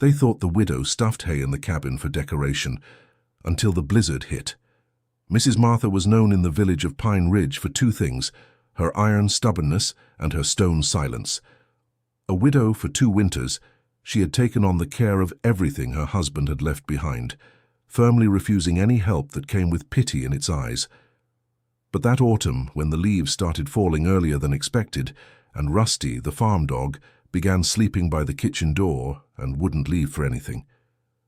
They thought the widow stuffed hay in the cabin for decoration, until the blizzard hit. Mrs. Martha was known in the village of Pine Ridge for two things: her iron stubbornness and her stone silence. A widow for 2 winters, she had taken on the care of everything her husband had left behind, firmly refusing any help that came with pity in its eyes. But that autumn, when the leaves started falling earlier than expected, and Rusty, the farm dog, began sleeping by the kitchen door and wouldn't leave for anything,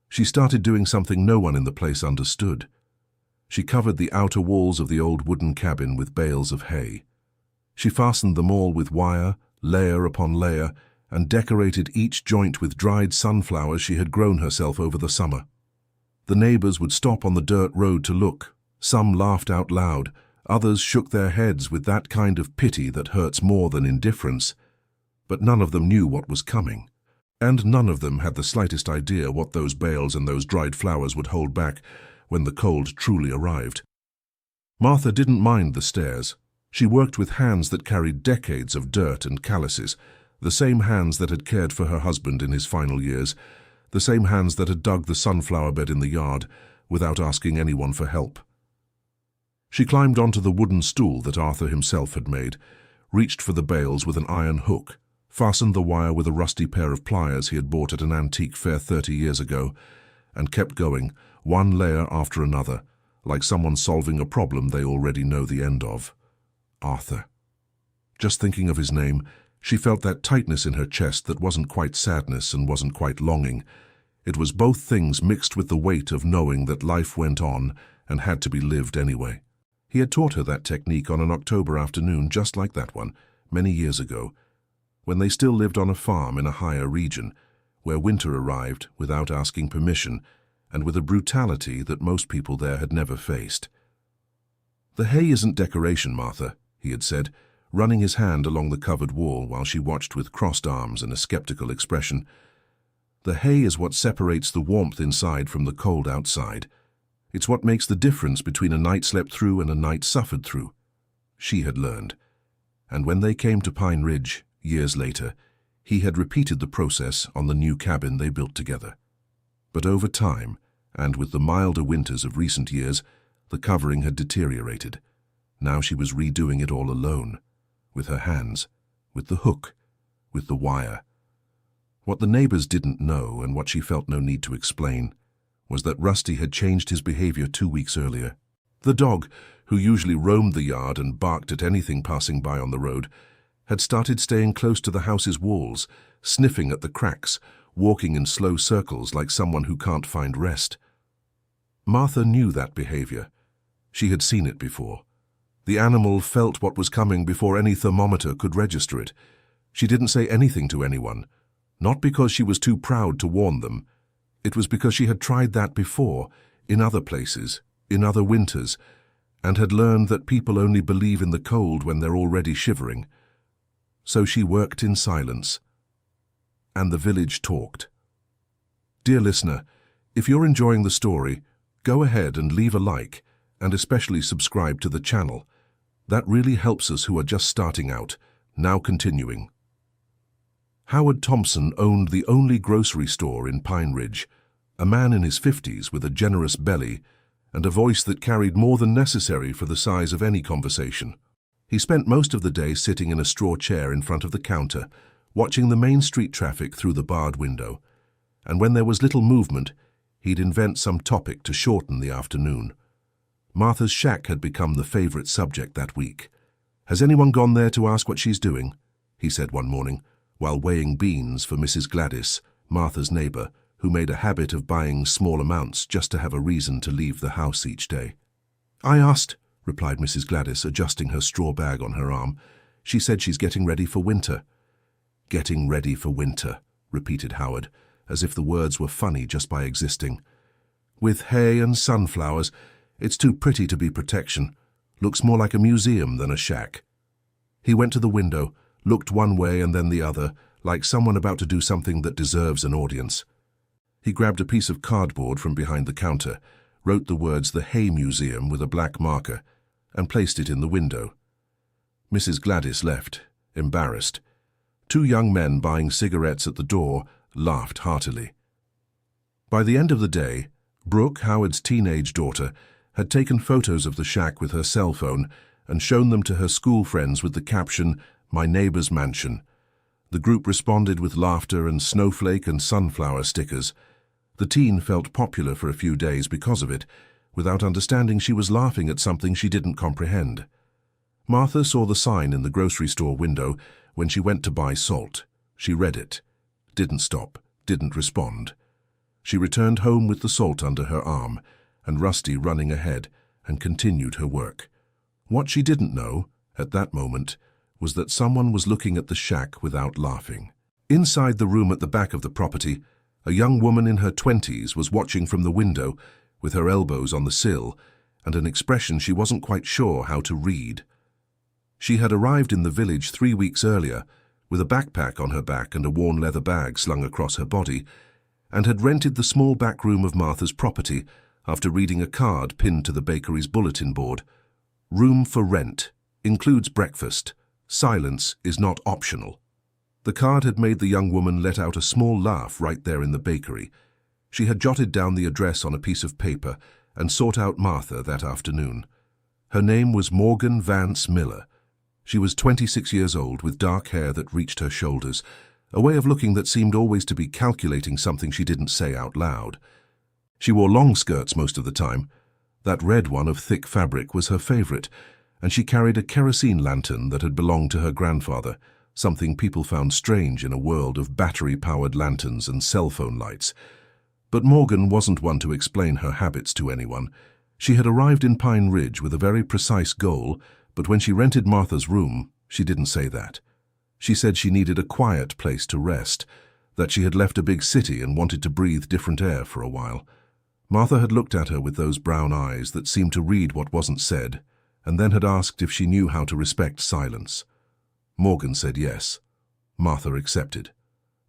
she started doing something no one in the place understood. She covered the outer walls of the old wooden cabin with bales of hay. She fastened them all with wire, layer upon layer, and decorated each joint with dried sunflowers she had grown herself over the summer. The neighbors would stop on the dirt road to look. Some laughed out loud, others shook their heads with that kind of pity that hurts more than indifference. But none of them knew what was coming, and none of them had the slightest idea what those bales and those dried flowers would hold back when the cold truly arrived. Martha didn't mind the stairs. She worked with hands that carried decades of dirt and calluses, the same hands that had cared for her husband in his final years, the same hands that had dug the sunflower bed in the yard without asking anyone for help. She climbed onto the wooden stool that Arthur himself had made, reached for the bales with an iron hook, fastened the wire with a rusty pair of pliers he had bought at an antique fair 30 years ago, and kept going, one layer after another, like someone solving a problem they already know the end of. Arthur. Just thinking of his name, she felt that tightness in her chest that wasn't quite sadness and wasn't quite longing. It was both things mixed with the weight of knowing that life went on and had to be lived anyway. He had taught her that technique on an October afternoon just like that one, many years ago, when they still lived on a farm in a higher region, where winter arrived without asking permission and with a brutality that most people there had never faced. "The hay isn't decoration, Martha," he had said, running his hand along the covered wall while she watched with crossed arms and a skeptical expression. "The hay is what separates the warmth inside from the cold outside. It's what makes the difference between a night slept through and a night suffered through." She had learned. And when they came to Pine Ridge, years later, he had repeated the process on the new cabin they built together. But over time, and with the milder winters of recent years, the covering had deteriorated. Now she was redoing it all alone, with her hands, with the hook, with the wire. What the neighbors didn't know, and what she felt no need to explain, was that Rusty had changed his behavior 2 weeks earlier. The dog, who usually roamed the yard and barked at anything passing by on the road, had started staying close to the house's walls, sniffing at the cracks, walking in slow circles like someone who can't find rest. Martha knew that behavior. She had seen it before. The animal felt what was coming before any thermometer could register it. She didn't say anything to anyone, not because she was too proud to warn them. It was because she had tried that before, in other places, in other winters, and had learned that people only believe in the cold when they're already shivering. So she worked in silence. And the village talked. Dear listener, if you're enjoying the story, go ahead and leave a like, and especially subscribe to the channel. That really helps us who are just starting out. Now continuing. Howard Thompson owned the only grocery store in Pine Ridge, a man in his 50s with a generous belly and a voice that carried more than necessary for the size of any conversation. He spent most of the day sitting in a straw chair in front of the counter, watching the main street traffic through the barred window, and when there was little movement, he'd invent some topic to shorten the afternoon. Martha's shack had become the favorite subject that week. "Has anyone gone there to ask what she's doing?" he said one morning, while weighing beans for Mrs. Gladys, Martha's neighbor, who made a habit of buying small amounts just to have a reason to leave the house each day. "I asked," replied Mrs. Gladys, adjusting her straw bag on her arm. "She said she's getting ready for winter." "Getting ready for winter," repeated Howard, as if the words were funny just by existing. "With hay and sunflowers, it's too pretty to be protection. Looks more like a museum than a shack." He went to the window, looked one way and then the other, like someone about to do something that deserves an audience. He grabbed a piece of cardboard from behind the counter, wrote the words "The Hay Museum" with a black marker, and placed it in the window. Mrs. Gladys left, embarrassed. 2 young men buying cigarettes at the door laughed heartily. By the end of the day, Brooke, Howard's teenage daughter, had taken photos of the shack with her cell phone and shown them to her school friends with the caption, "My neighbor's mansion." The group responded with laughter and snowflake and sunflower stickers. The teen felt popular for a few days because of it, without understanding she was laughing at something she didn't comprehend. Martha saw the sign in the grocery store window when she went to buy salt. She read it, didn't stop, didn't respond. She returned home with the salt under her arm and Rusty running ahead, and continued her work. What she didn't know, at that moment, was that someone was looking at the shack without laughing. Inside the room at the back of the property, a young woman in her 20s was watching from the window with her elbows on the sill and an expression she wasn't quite sure how to read. She had arrived in the village 3 weeks earlier with a backpack on her back and a worn leather bag slung across her body, and had rented the small back room of Martha's property after reading a card pinned to the bakery's bulletin board. "Room for rent. Includes breakfast. Silence is not optional." The card had made the young woman let out a small laugh right there in the bakery. She had jotted down the address on a piece of paper and sought out Martha that afternoon. Her name was Morgan Vance Miller. She was 26 years old with dark hair that reached her shoulders, a way of looking that seemed always to be calculating something she didn't say out loud. She wore long skirts most of the time. That red one of thick fabric was her favorite, and she carried a kerosene lantern that had belonged to her grandfather, something people found strange in a world of battery-powered lanterns and cell phone lights. But Morgan wasn't one to explain her habits to anyone. She had arrived in Pine Ridge with a very precise goal, but when she rented Martha's room, she didn't say that. She said she needed a quiet place to rest, that she had left a big city and wanted to breathe different air for a while. Martha had looked at her with those brown eyes that seemed to read what wasn't said, and then had asked if she knew how to respect silence. Morgan said yes. Martha accepted.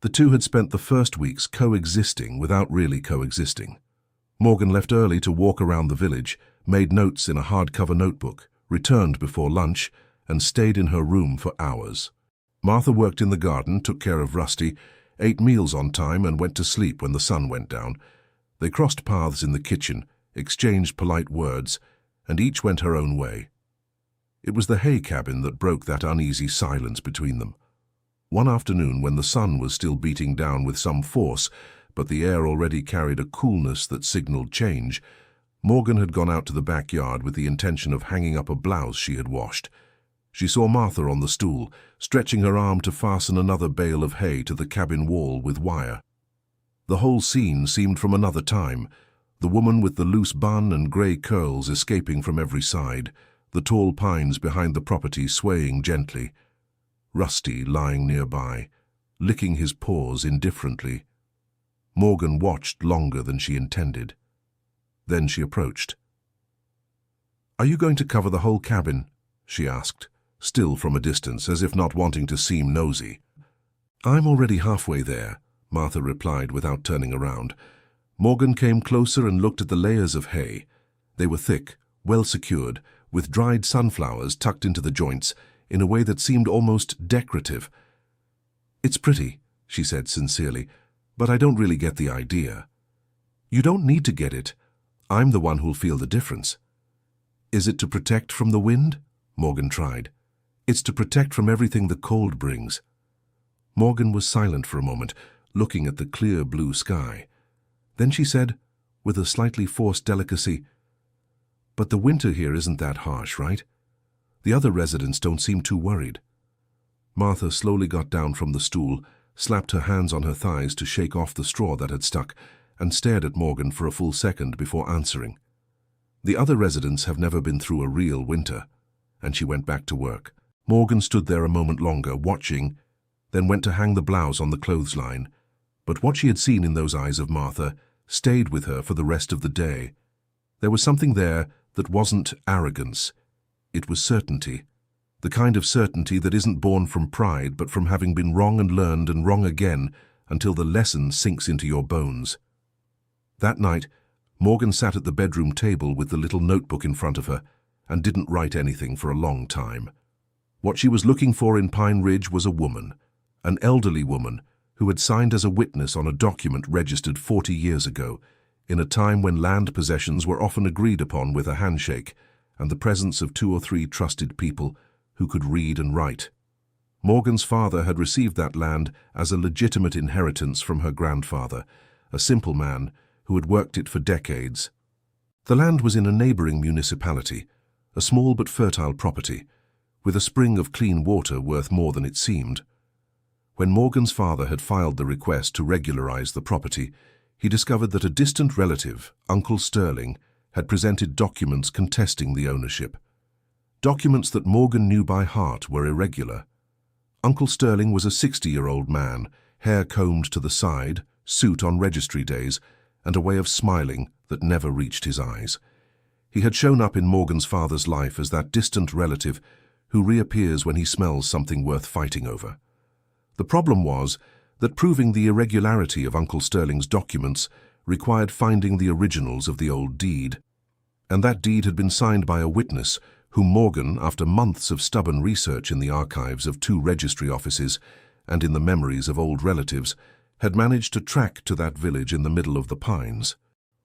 The two had spent the first weeks coexisting without really coexisting. Morgan left early to walk around the village, made notes in a hardcover notebook, returned before lunch, and stayed in her room for hours. Martha worked in the garden, took care of Rusty, ate meals on time, and went to sleep when the sun went down. They crossed paths in the kitchen, exchanged polite words, and each went her own way. It was the hay cabin that broke that uneasy silence between them. One afternoon, when the sun was still beating down with some force, but the air already carried a coolness that signaled change, Morgan had gone out to the backyard with the intention of hanging up a blouse she had washed. She saw Martha on the stool, stretching her arm to fasten another bale of hay to the cabin wall with wire. The whole scene seemed from another time, the woman with the loose bun and grey curls escaping from every side, the tall pines behind the property swaying gently, Rusty lying nearby, licking his paws indifferently. Morgan watched longer than she intended. Then she approached. "Are you going to cover the whole cabin?" she asked, still from a distance, as if not wanting to seem nosy. "I'm already halfway there," Martha replied without turning around. Morgan came closer and looked at the layers of hay. They were thick, well secured, with dried sunflowers tucked into the joints in a way that seemed almost decorative. "It's pretty," she said sincerely, "but I don't really get the idea." "You don't need to get it. I'm the one who'll feel the difference." "Is it to protect from the wind?" Morgan tried. "It's to protect from everything the cold brings." Morgan was silent for a moment, looking at the clear blue sky. Then she said, with a slightly forced delicacy, "But the winter here isn't that harsh, right? The other residents don't seem too worried." Martha slowly got down from the stool, slapped her hands on her thighs to shake off the straw that had stuck, and stared at Morgan for a full second before answering. "The other residents have never been through a real winter," and she went back to work. Morgan stood there a moment longer, watching, then went to hang the blouse on the clothesline. But what she had seen in those eyes of Martha stayed with her for the rest of the day. There was something there that wasn't arrogance. It was certainty. The kind of certainty that isn't born from pride, but from having been wrong and learned and wrong again until the lesson sinks into your bones. That night, Morgan sat at the bedroom table with the little notebook in front of her and didn't write anything for a long time. What she was looking for in Pine Ridge was a woman, an elderly woman, who had signed as a witness on a document registered 40 years ago, in a time when land possessions were often agreed upon with a handshake and the presence of 2 or 3 trusted people who could read and write. Morgan's father had received that land as a legitimate inheritance from her grandfather, a simple man who had worked it for decades. The land was in a neighboring municipality, a small but fertile property, with a spring of clean water worth more than it seemed. When Morgan's father had filed the request to regularize the property, he discovered that a distant relative, Uncle Sterling, had presented documents contesting the ownership. Documents that Morgan knew by heart were irregular. Uncle Sterling was a 60-year-old man, hair combed to the side, suit on registry days, and a way of smiling that never reached his eyes. He had shown up in Morgan's father's life as that distant relative who reappears when he smells something worth fighting over. The problem was that proving the irregularity of Uncle Sterling's documents required finding the originals of the old deed. And that deed had been signed by a witness whom Morgan, after months of stubborn research in the archives of 2 registry offices and in the memories of old relatives, had managed to track to that village in the middle of the pines.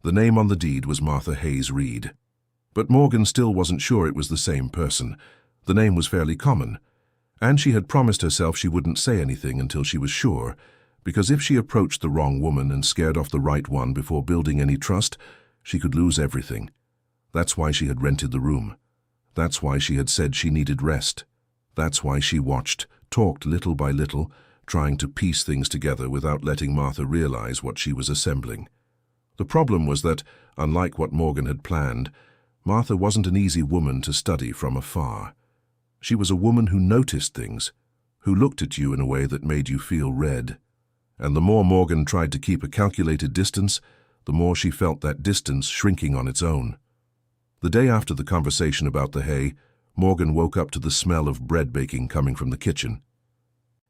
The name on the deed was Martha Hayes Reed. But Morgan still wasn't sure it was the same person. The name was fairly common, and she had promised herself she wouldn't say anything until she was sure, because if she approached the wrong woman and scared off the right one before building any trust, she could lose everything. That's why she had rented the room. That's why she had said she needed rest. That's why she watched, talked little by little, trying to piece things together without letting Martha realize what she was assembling. The problem was that, unlike what Morgan had planned, Martha wasn't an easy woman to study from afar. She was a woman who noticed things, who looked at you in a way that made you feel red. And the more Morgan tried to keep a calculated distance, the more she felt that distance shrinking on its own. The day after the conversation about the hay, Morgan woke up to the smell of bread baking coming from the kitchen.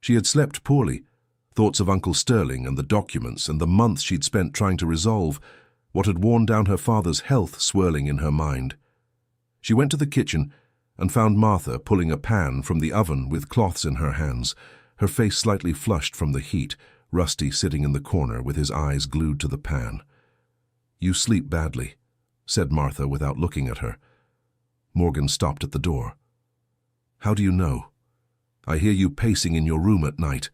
She had slept poorly. Thoughts of Uncle Sterling and the documents and the months she'd spent trying to resolve what had worn down her father's health swirling in her mind. She went to the kitchen and found Martha pulling a pan from the oven with cloths in her hands, her face slightly flushed from the heat, Rusty sitting in the corner with his eyes glued to the pan. "You sleep badly," said Martha without looking at her. Morgan stopped at the door. "How do you know? I hear you pacing in your room at night."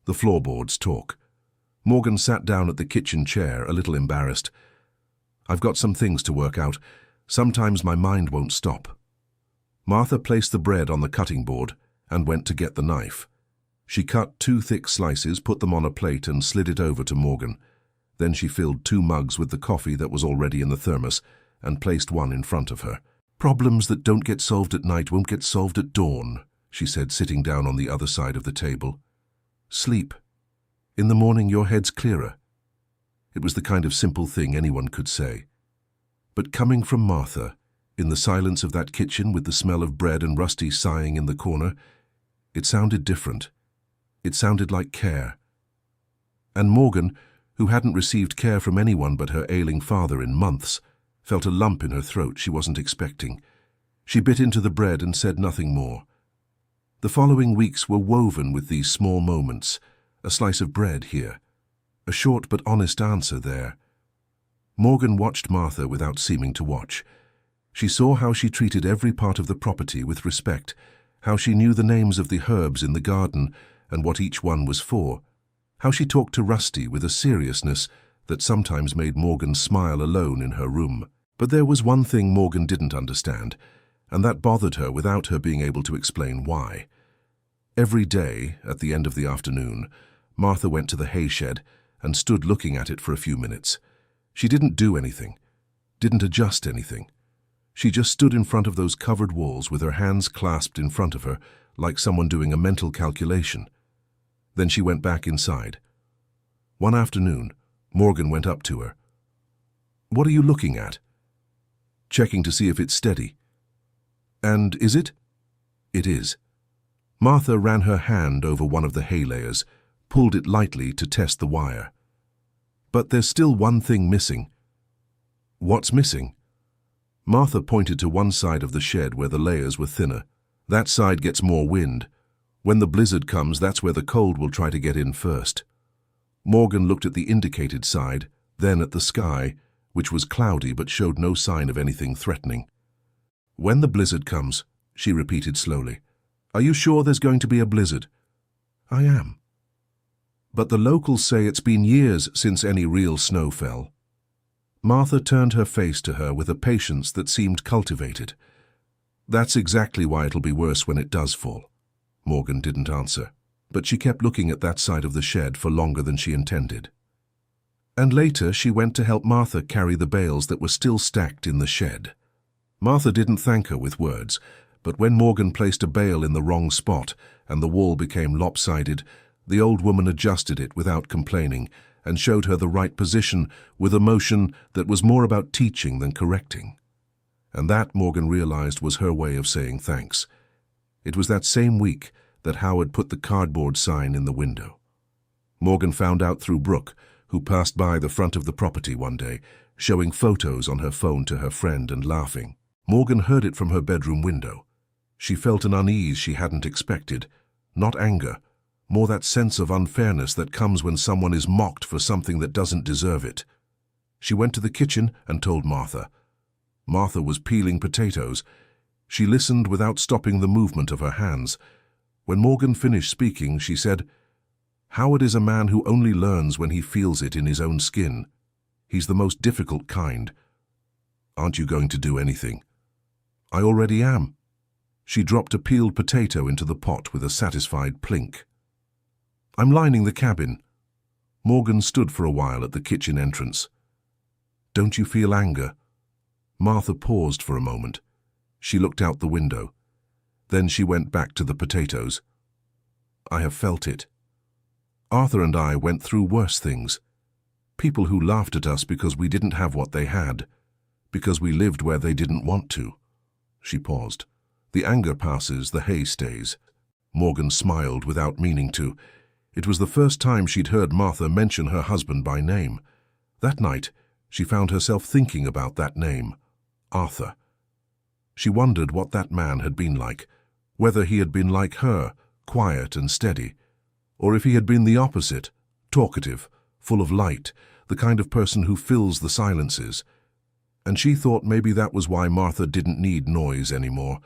The floorboards talk. Morgan sat down at the kitchen chair, a little embarrassed. "I've got some things to work out. Sometimes my mind won't stop." Martha placed the bread on the cutting board and went to get the knife. She cut 2 thick slices, put them on a plate and slid it over to Morgan. Then she filled 2 mugs with the coffee that was already in the thermos and placed one in front of her. "Problems that don't get solved at night won't get solved at dawn," she said, sitting down on the other side of the table. "Sleep. In the morning your head's clearer." It was the kind of simple thing anyone could say. But coming from Martha, in the silence of that kitchen with the smell of bread and Rusty sighing in the corner, it sounded different. It sounded like care. And Morgan, who hadn't received care from anyone but her ailing father in months, felt a lump in her throat she wasn't expecting. She bit into the bread and said nothing more. The following weeks were woven with these small moments, a slice of bread here, a short but honest answer there. Morgan watched Martha without seeming to watch. She saw how she treated every part of the property with respect, how she knew the names of the herbs in the garden and what each one was for, how she talked to Rusty with a seriousness that sometimes made Morgan smile alone in her room. But there was one thing Morgan didn't understand, and that bothered her without her being able to explain why. Every day, at the end of the afternoon, Martha went to the hay shed and stood looking at it for a few minutes. She didn't do anything, didn't adjust anything. She just stood in front of those covered walls with her hands clasped in front of her, like someone doing a mental calculation. Then she went back inside. One afternoon, Morgan went up to her. "What are you looking at?" "Checking to see if it's steady." "And is it?" "It is." Martha ran her hand over one of the hay layers, pulled it lightly to test the wire. "But there's still one thing missing." "What's missing?" Martha pointed to one side of the shed where the layers were thinner. "That side gets more wind. When the blizzard comes, that's where the cold will try to get in first." Morgan looked at the indicated side, then at the sky, which was cloudy but showed no sign of anything threatening. "When the blizzard comes," she repeated slowly. "Are you sure there's going to be a blizzard?" "I am. But the locals say it's been years since any real snow fell." Martha turned her face to her with a patience that seemed cultivated. "That's exactly why it'll be worse when it does fall." Morgan didn't answer, but she kept looking at that side of the shed for longer than she intended. And later she went to help Martha carry the bales that were still stacked in the shed. Martha didn't thank her with words, but when Morgan placed a bale in the wrong spot and the wall became lopsided, the old woman adjusted it without complaining and showed her the right position with a motion that was more about teaching than correcting. And that, Morgan realized, was her way of saying thanks. It was that same week that Howard put the cardboard sign in the window. Morgan found out through Brooke, who passed by the front of the property one day, showing photos on her phone to her friend and laughing. Morgan heard it from her bedroom window. She felt an unease she hadn't expected, not anger, more that sense of unfairness that comes when someone is mocked for something that doesn't deserve it. She went to the kitchen and told Martha. Martha was peeling potatoes. She listened without stopping the movement of her hands. When Morgan finished speaking, she said, "Howard is a man who only learns when he feels it in his own skin. He's the most difficult kind. Aren't you going to do anything?" "I already am." She dropped a peeled potato into the pot with a satisfied plink. "I'm lining the cabin." Morgan stood for a while at the kitchen entrance. "Don't you feel anger?" Martha paused for a moment. She looked out the window. Then she went back to the potatoes. "I have felt it. Arthur and I went through worse things. People who laughed at us because we didn't have what they had, because we lived where they didn't want to." She paused. "The anger passes, the hay stays." Morgan smiled without meaning to. It was the first time she'd heard Martha mention her husband by name. That night, she found herself thinking about that name, Arthur. She wondered what that man had been like, whether he had been like her, quiet and steady, or if he had been the opposite, talkative, full of light, the kind of person who fills the silences. And she thought maybe that was why Martha didn't need noise anymore,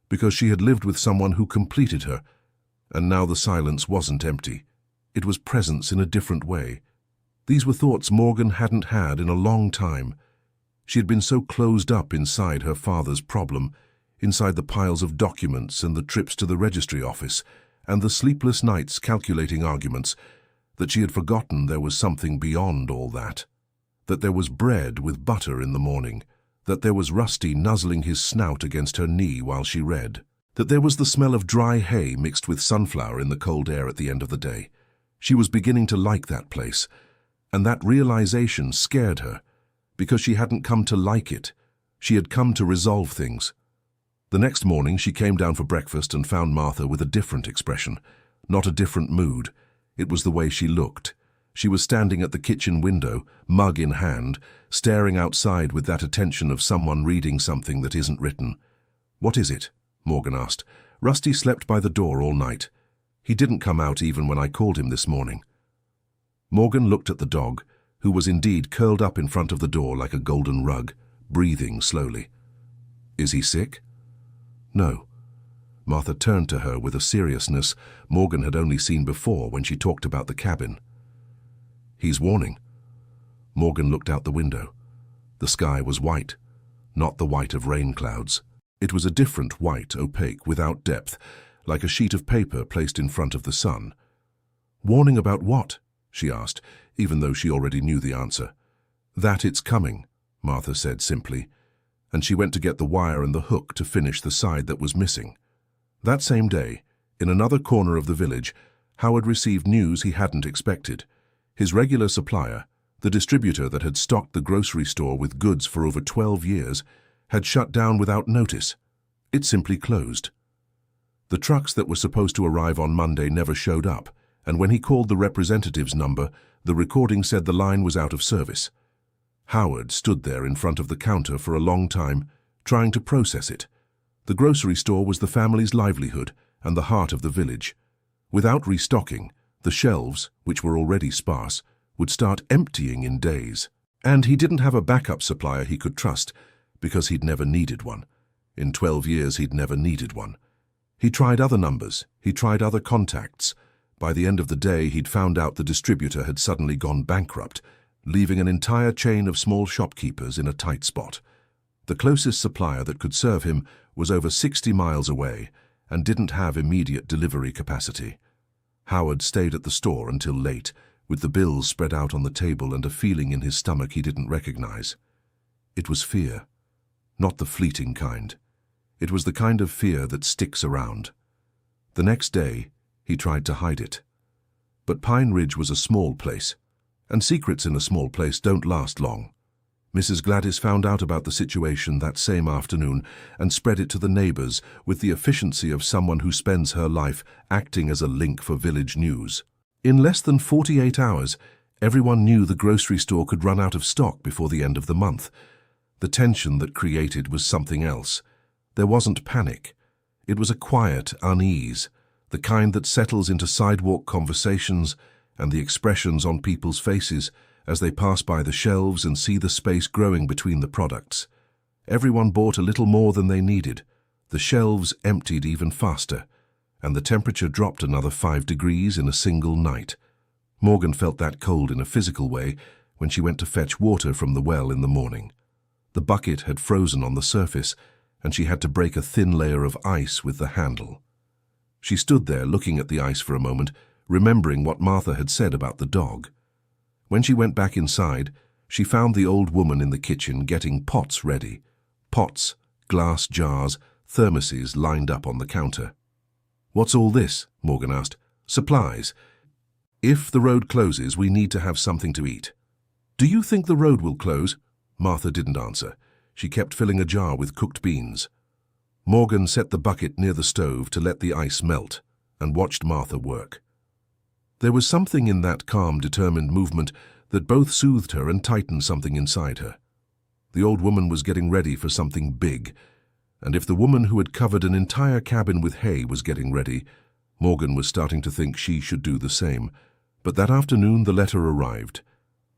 because she had lived with someone who completed her, and now the silence wasn't empty. It was presence in a different way. These were thoughts Morgan hadn't had in a long time. She had been so closed up inside her father's problem, inside the piles of documents and the trips to the registry office, and the sleepless nights calculating arguments, that she had forgotten there was something beyond all that. That there was bread with butter in the morning, that there was Rusty nuzzling his snout against her knee while she read, that there was the smell of dry hay mixed with sunflower in the cold air at the end of the day. She was beginning to like that place, and that realization scared her, because she hadn't come to like it. She had come to resolve things. The next morning she came down for breakfast and found Martha with a different expression, not a different mood. It was the way she looked. She was standing at the kitchen window, mug in hand, staring outside with that attention of someone reading something that isn't written. "What is it?" Morgan asked. "Rusty slept by the door all night. He didn't come out even when I called him this morning." Morgan looked at the dog, who was indeed curled up in front of the door like a golden rug, breathing slowly. "Is he sick?" "No." Martha turned to her with a seriousness Morgan had only seen before when she talked about the cabin. "He's warning." Morgan looked out the window. The sky was white, not the white of rain clouds. It was a different white, opaque, without depth, like a sheet of paper placed in front of the sun. "Warning about what?" she asked, even though she already knew the answer. "That it's coming," Martha said simply, and she went to get the wire and the hook to finish the side that was missing. That same day, in another corner of the village, Howard received news he hadn't expected. His regular supplier, the distributor that had stocked the grocery store with goods for over 12 years, had shut down without notice. It simply closed. The trucks that were supposed to arrive on Monday never showed up, and when he called the representative's number, the recording said the line was out of service. Howard stood there in front of the counter for a long time, trying to process it. The grocery store was the family's livelihood and the heart of the village. Without restocking, The shelves, which were already sparse, would start emptying in days. And he didn't have a backup supplier he could trust, because he'd never needed one. In 12 years, he'd never needed one. He tried other numbers, he tried other contacts. By the end of the day, he'd found out the distributor had suddenly gone bankrupt, leaving an entire chain of small shopkeepers in a tight spot. The closest supplier that could serve him was over 60 miles away and didn't have immediate delivery capacity. Howard stayed at the store until late, with the bills spread out on the table and a feeling in his stomach he didn't recognize. It was fear, not the fleeting kind. It was the kind of fear that sticks around. The next day, he tried to hide it. But Pine Ridge was a small place, and secrets in a small place don't last long. Mrs. Gladys found out about the situation that same afternoon and spread it to the neighbors with the efficiency of someone who spends her life acting as a link for village news. In less than 48 hours, everyone knew the grocery store could run out of stock before the end of the month. The tension that created was something else. There wasn't panic. It was a quiet unease, the kind that settles into sidewalk conversations and the expressions on people's faces as they pass by the shelves and see the space growing between the products. Everyone bought a little more than they needed. The shelves emptied even faster, and the temperature dropped another 5 degrees in a single night. Morgan felt that cold in a physical way when she went to fetch water from the well in the morning. The bucket had frozen on the surface, and she had to break a thin layer of ice with the handle. She stood there looking at the ice for a moment, remembering what Martha had said about the dog. When she went back inside, she found the old woman in the kitchen getting pots ready. Pots, glass jars, thermoses lined up on the counter. "What's all this?" Morgan asked. "Supplies. If the road closes, we need to have something to eat." "Do you think the road will close?" Martha didn't answer. She kept filling a jar with cooked beans. Morgan set the bucket near the stove to let the ice melt and watched Martha work. There was something in that calm, determined movement that both soothed her and tightened something inside her. The old woman was getting ready for something big, and if the woman who had covered an entire cabin with hay was getting ready, Morgan was starting to think she should do the same. But that afternoon the letter arrived.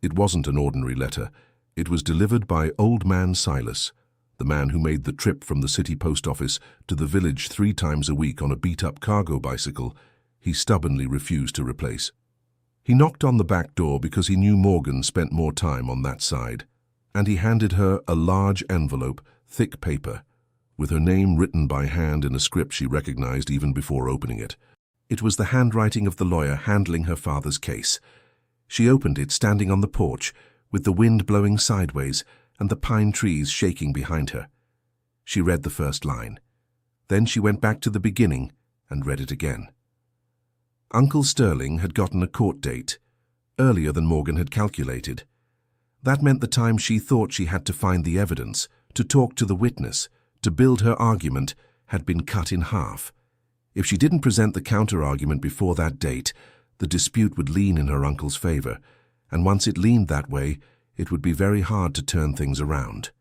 It wasn't an ordinary letter. It was delivered by Old Man Silas, the man who made the trip from the city post office to the village 3 times a week on a beat-up cargo bicycle he stubbornly refused to replace. He knocked on the back door because he knew Morgan spent more time on that side, and he handed her a large envelope, thick paper, with her name written by hand in a script she recognized even before opening it. It was the handwriting of the lawyer handling her father's case. She opened it standing on the porch, with the wind blowing sideways and the pine trees shaking behind her. She read the first line. Then she went back to the beginning and read it again. Uncle Sterling had gotten a court date, earlier than Morgan had calculated. That meant the time she thought she had to find the evidence, to talk to the witness, to build her argument, had been cut in half. If she didn't present the counter-argument before that date, the dispute would lean in her uncle's favor, and once it leaned that way, it would be very hard to turn things around.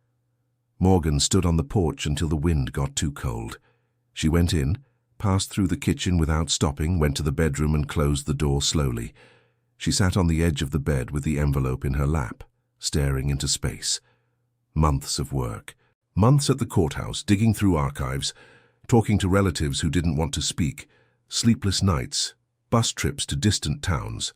Morgan stood on the porch until the wind got too cold. She went in, passed through the kitchen without stopping, went to the bedroom and closed the door slowly. She sat on the edge of the bed with the envelope in her lap, staring into space. Months of work. Months at the courthouse, digging through archives, talking to relatives who didn't want to speak, sleepless nights, bus trips to distant towns.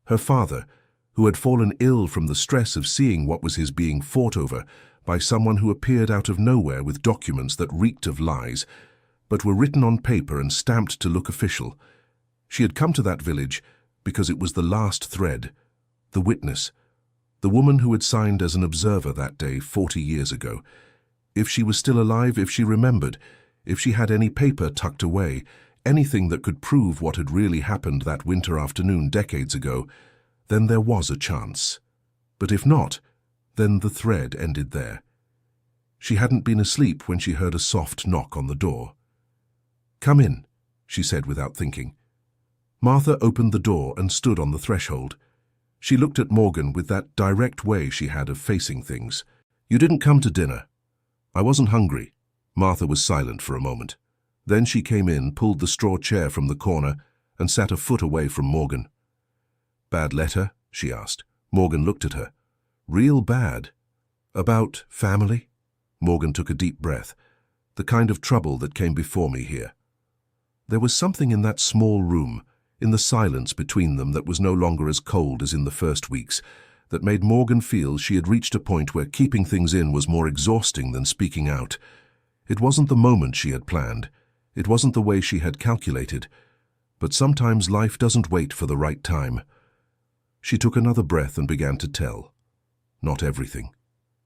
Her father, who had fallen ill from the stress of seeing what was his being fought over by someone who appeared out of nowhere with documents that reeked of lies, but were written on paper and stamped to look official. She had come to that village because it was the last thread, the witness, the woman who had signed as an observer that day 40 years ago. If she was still alive, if she remembered, if she had any paper tucked away, anything that could prove what had really happened that winter afternoon decades ago, then there was a chance. But if not, then the thread ended there. She hadn't been asleep when she heard a soft knock on the door. "Come in," she said without thinking. Martha opened the door and stood on the threshold. She looked at Morgan with that direct way she had of facing things. "You didn't come to dinner." "I wasn't hungry." Martha was silent for a moment. Then she came in, pulled the straw chair from the corner, and sat a foot away from Morgan. "Bad letter?" she asked. Morgan looked at her. "Real bad. About family?" Morgan took a deep breath. "The kind of trouble that came before me here." There was something in that small room, in the silence between them that was no longer as cold as in the first weeks, that made Morgan feel she had reached a point where keeping things in was more exhausting than speaking out. It wasn't the moment she had planned. It wasn't the way she had calculated. But sometimes life doesn't wait for the right time. She took another breath and began to tell. Not everything,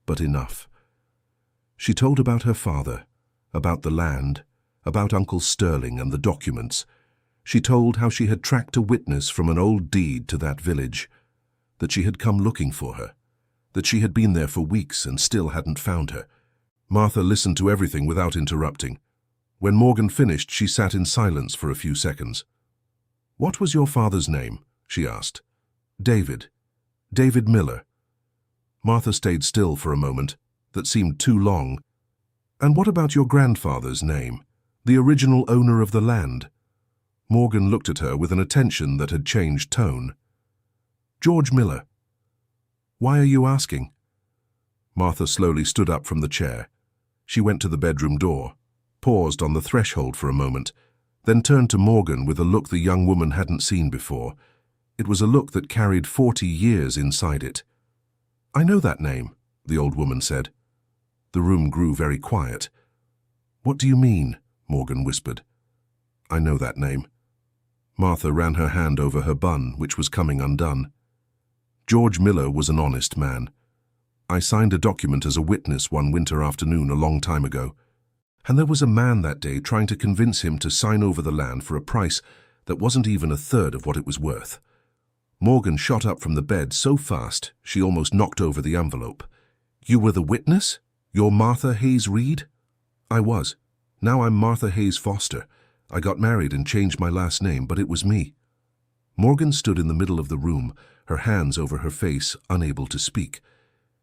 but enough. She told about her father, about the land, about Uncle Sterling and the documents. She told how she had tracked a witness from an old deed to that village, that she had come looking for her, that she had been there for weeks and still hadn't found her. Martha listened to everything without interrupting. When Morgan finished, she sat in silence for a few seconds. "What was your father's name?" she asked. "David. David Miller." Martha stayed still for a moment, that seemed too long. "And what about your grandfather's name, the original owner of the land?" Morgan looked at her with an attention that had changed tone. "George Miller." "Why are you asking?" Martha slowly stood up from the chair. She went to the bedroom door, paused on the threshold for a moment, then turned to Morgan with a look the young woman hadn't seen before. It was a look that carried 40 years inside it. "I know that name," the old woman said. The room grew very quiet. "What do you mean?" Morgan whispered. "I know that name." Martha ran her hand over her bun, which was coming undone. "George Miller was an honest man. I signed a document as a witness one winter afternoon a long time ago. And there was a man that day trying to convince him to sign over the land for a price that wasn't even a third of what it was worth." Morgan shot up from the bed so fast she almost knocked over the envelope. "You were the witness? You're Martha Hayes Reed?" "I was. Now I'm Martha Hayes Foster. I got married and changed my last name, but it was me." Morgan stood in the middle of the room, her hands over her face, unable to speak.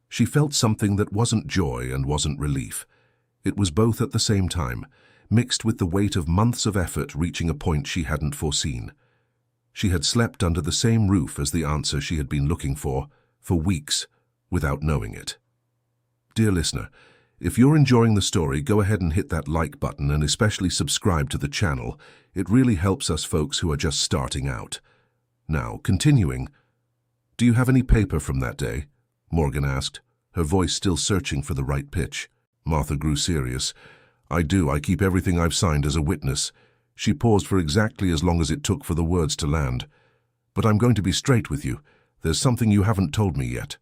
She felt something that wasn't joy and wasn't relief. It was both at the same time, mixed with the weight of months of effort reaching a point she hadn't foreseen. She had slept under the same roof as the answer she had been looking for weeks, without knowing it. Dear listener, if you're enjoying the story, go ahead and hit that like button and especially subscribe to the channel. It really helps us folks who are just starting out. Now, continuing. "Do you have any paper from that day?" Morgan asked, her voice still searching for the right pitch. Martha grew serious. "I do. I keep everything I've signed as a witness." She paused for exactly as long as it took for the words to land. "But I'm going to be straight with you. There's something you haven't told me yet."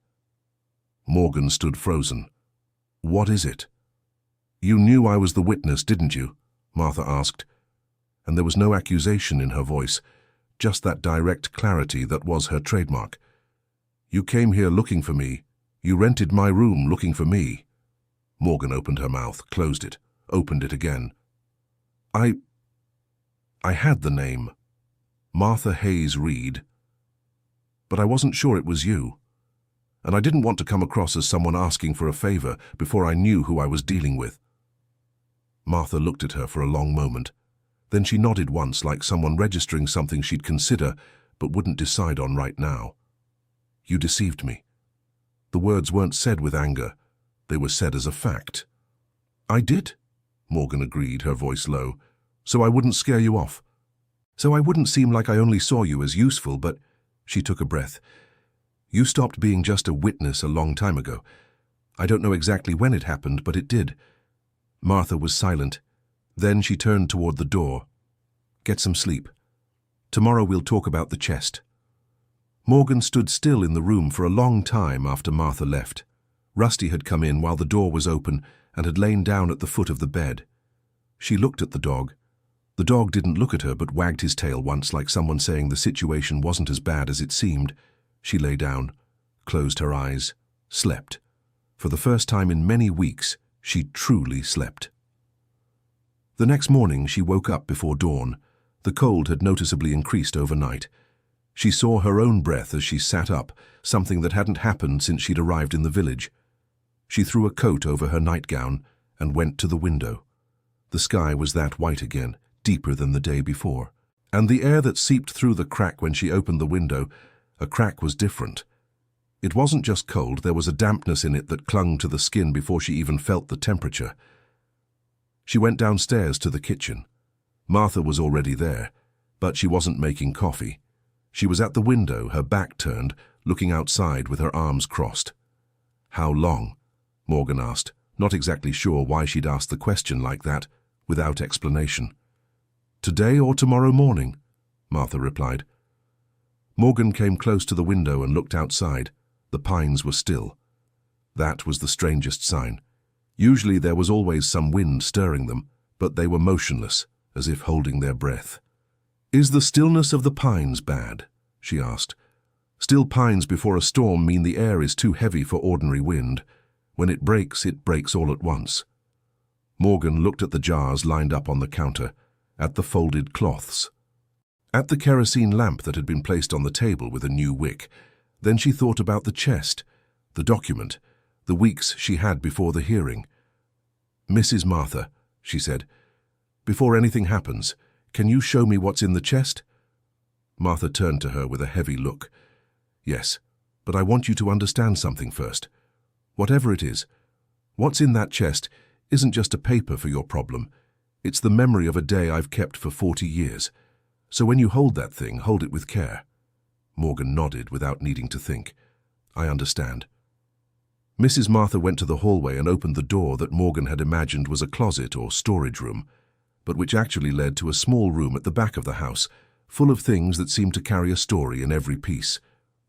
Morgan stood frozen. "What is it?" "You knew I was the witness, didn't you?" Martha asked. And there was no accusation in her voice, just that direct clarity that was her trademark. "You came here looking for me. You rented my room looking for me." Morgan opened her mouth, closed it, opened it again. I had the name, Martha Hayes Reed, but I wasn't sure it was you. And I didn't want to come across as someone asking for a favor before I knew who I was dealing with." Martha looked at her for a long moment. Then she nodded once, like someone registering something she'd consider but wouldn't decide on right now. "You deceived me." The words weren't said with anger. They were said as a fact. "I did," Morgan agreed, her voice low. "So I wouldn't scare you off. So I wouldn't seem like I only saw you as useful, but—" She took a breath. "You stopped being just a witness a long time ago. I don't know exactly when it happened, but it did." Martha was silent. Then she turned toward the door. "Get some sleep. Tomorrow we'll talk about the chest." Morgan stood still in the room for a long time after Martha left. Rusty had come in while the door was open and had lain down at the foot of the bed. She looked at the dog. The dog didn't look at her but wagged his tail once, like someone saying the situation wasn't as bad as it seemed. She lay down, closed her eyes, slept. For the first time in many weeks, she truly slept. The next morning she woke up before dawn. The cold had noticeably increased overnight. She saw her own breath as she sat up, something that hadn't happened since she'd arrived in the village. She threw a coat over her nightgown and went to the window. The sky was that white again, deeper than the day before. And the air that seeped through the crack when she opened the window, a crack, was different. It wasn't just cold, there was a dampness in it that clung to the skin before she even felt the temperature. She went downstairs to the kitchen. Martha was already there, but she wasn't making coffee. She was at the window, her back turned, looking outside with her arms crossed. "How long?" Morgan asked, not exactly sure why she'd asked the question like that, without explanation. "Today or tomorrow morning," Martha replied. Morgan came close to the window and looked outside. The pines were still. That was the strangest sign. Usually there was always some wind stirring them, but they were motionless, as if holding their breath. "Is the stillness of the pines bad?" she asked. "Still pines before a storm mean the air is too heavy for ordinary wind. When it breaks all at once." Morgan looked at the jars lined up on the counter, at the folded cloths, at the kerosene lamp that had been placed on the table with a new wick. Then she thought about the chest, the document, the weeks she had before the hearing. "Mrs. Martha," she said, "before anything happens, can you show me what's in the chest?" Martha turned to her with a heavy look. "Yes, but I want you to understand something first. Whatever it is, what's in that chest isn't just a paper for your problem. It's the memory of a day I've kept for 40 years. So when you hold that thing, hold it with care." Morgan nodded without needing to think. "I understand." Mrs. Martha went to the hallway and opened the door that Morgan had imagined was a closet or storage room, but which actually led to a small room at the back of the house, full of things that seemed to carry a story in every piece.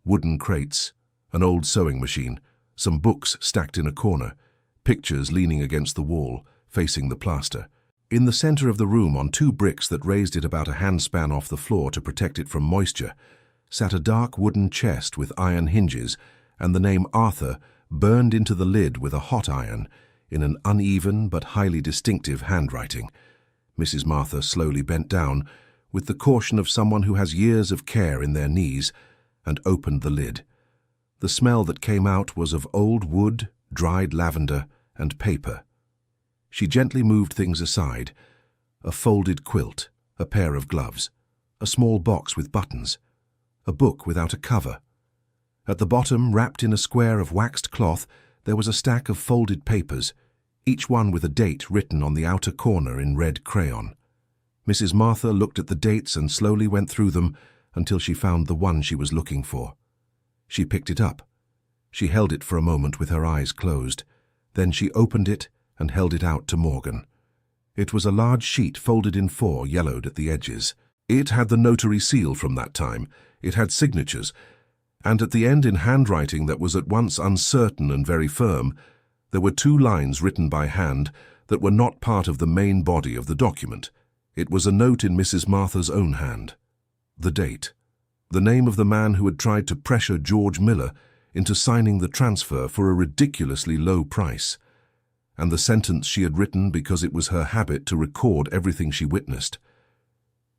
Wooden crates, an old sewing machine, some books stacked in a corner, pictures leaning against the wall, facing the plaster. In the center of the room, on two bricks that raised it about a handspan off the floor to protect it from moisture, sat a dark wooden chest with iron hinges and the name Arthur burned into the lid with a hot iron in an uneven but highly distinctive handwriting. Mrs. Martha slowly bent down, with the caution of someone who has years of care in their knees, and opened the lid. The smell that came out was of old wood, dried lavender, and paper. She gently moved things aside: a folded quilt, a pair of gloves, a small box with buttons, a book without a cover. At the bottom, wrapped in a square of waxed cloth, there was a stack of folded papers, each one with a date written on the outer corner in red crayon. Mrs. Martha looked at the dates and slowly went through them until she found the one she was looking for. She picked it up. She held it for a moment with her eyes closed. Then she opened it and held it out to Morgan. It was a large sheet folded in four, yellowed at the edges. It had the notary seal from that time. It had signatures, and at the end, in handwriting that was at once uncertain and very firm, there were two lines written by hand that were not part of the main body of the document. It was a note in Mrs. Martha's own hand. The date, the name of the man who had tried to pressure George Miller into signing the transfer for a ridiculously low price, and the sentence she had written because it was her habit to record everything she witnessed.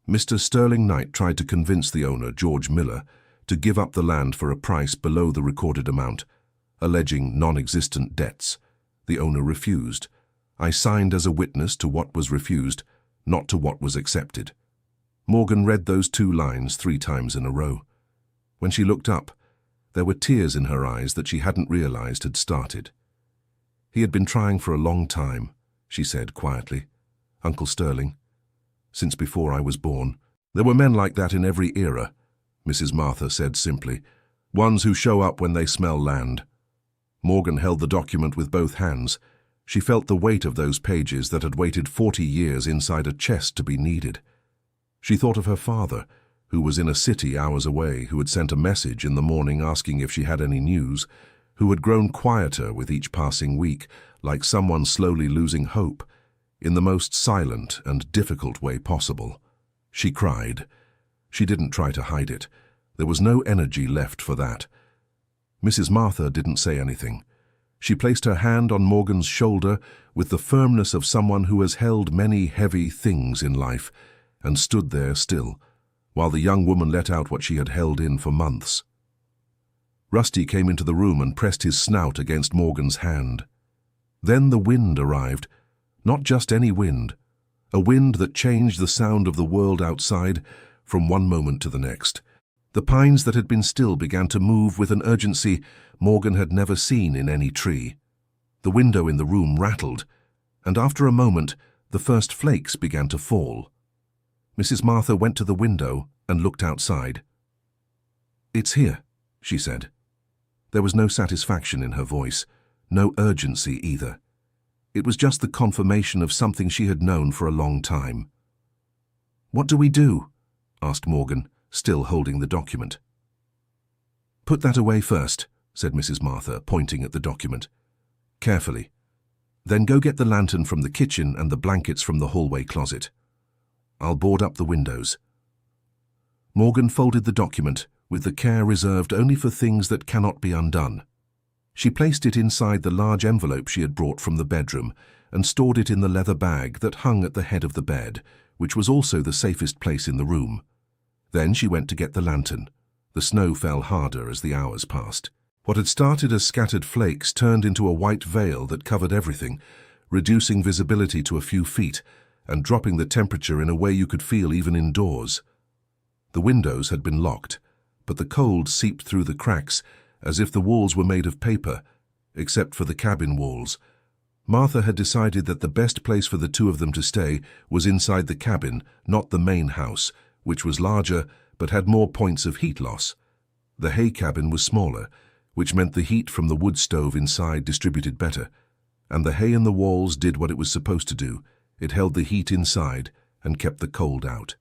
Mr. Sterling Knight tried to convince the owner, George Miller, to give up the land for a price below the recorded amount, alleging non-existent debts. The owner refused. I signed as a witness to what was refused, not to what was accepted. Morgan read those two lines 3 times in a row. When she looked up, there were tears in her eyes that she hadn't realized had started. "He had been trying for a long time," she said quietly. "Uncle Sterling. Since before I was born. There were men like that in every era," Mrs. Martha said simply. "Ones who show up when they smell land." Morgan held the document with both hands. She felt the weight of those pages that had waited 40 years inside a chest to be needed. She thought of her father, who was in a city hours away, who had sent a message in the morning asking if she had any news, who had grown quieter with each passing week, like someone slowly losing hope, in the most silent and difficult way possible. She cried. She didn't try to hide it. There was no energy left for that. Mrs. Martha didn't say anything. She placed her hand on Morgan's shoulder with the firmness of someone who has held many heavy things in life, and stood there still, while the young woman let out what she had held in for months. Rusty came into the room and pressed his snout against Morgan's hand. Then the wind arrived. Not just any wind. A wind that changed the sound of the world outside from one moment to the next. The pines that had been still began to move with an urgency Morgan had never seen in any tree. The window in the room rattled, and after a moment, the first flakes began to fall. Mrs. Martha went to the window and looked outside. "It's here," she said. There was no satisfaction in her voice, no urgency either. It was just the confirmation of something she had known for a long time. "What do we do?" asked Morgan, still holding the document. "Put that away first," said Mrs. Martha, pointing at the document. "Carefully. Then go get the lantern from the kitchen and the blankets from the hallway closet. I'll board up the windows." Morgan folded the document with the care reserved only for things that cannot be undone. She placed it inside the large envelope she had brought from the bedroom and stored it in the leather bag that hung at the head of the bed, which was also the safest place in the room. Then she went to get the lantern. The snow fell harder as the hours passed. What had started as scattered flakes turned into a white veil that covered everything, reducing visibility to a few feet and dropping the temperature in a way you could feel even indoors. The windows had been locked, but the cold seeped through the cracks as if the walls were made of paper, except for the cabin walls. Martha had decided that the best place for the two of them to stay was inside the cabin, not the main house, which was larger but had more points of heat loss. The hay cabin was smaller, which meant the heat from the wood stove inside distributed better, and the hay in the walls did what it was supposed to do. It held the heat inside and kept the cold out.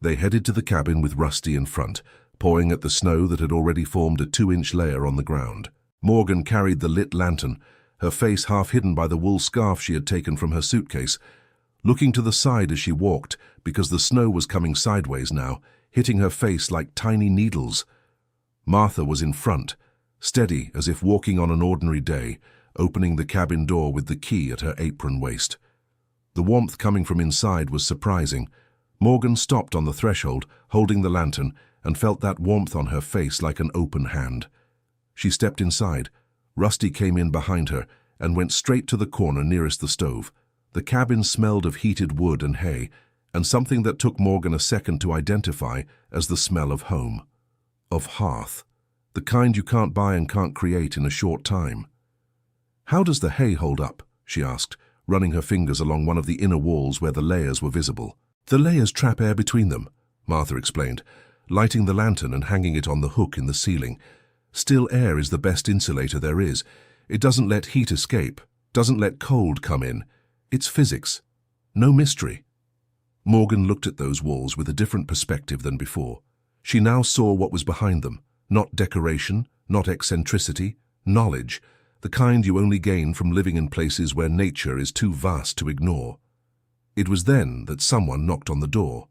They headed to the cabin with Rusty in front, pawing at the snow that had already formed a 2-inch layer on the ground. Morgan carried the lit lantern, her face half hidden by the wool scarf she had taken from her suitcase, looking to the side as she walked because the snow was coming sideways now, hitting her face like tiny needles. Martha was in front, steady as if walking on an ordinary day, opening the cabin door with the key at her apron waist. The warmth coming from inside was surprising. Morgan stopped on the threshold, holding the lantern, and felt that warmth on her face like an open hand. She stepped inside. Rusty came in behind her and went straight to the corner nearest the stove. The cabin smelled of heated wood and hay, and something that took Morgan a second to identify as the smell of home. Of hearth. The kind you can't buy and can't create in a short time. "How does the hay hold up?" she asked, running her fingers along one of the inner walls where the layers were visible. "The layers trap air between them," Martha explained, lighting the lantern and hanging it on the hook in the ceiling. "Still air is the best insulator there is. It doesn't let heat escape, doesn't let cold come in. It's physics. No mystery." Morgan looked at those walls with a different perspective than before. She now saw what was behind them. Not decoration, not eccentricity, knowledge, the kind you only gain from living in places where nature is too vast to ignore. It was then that someone knocked on the door.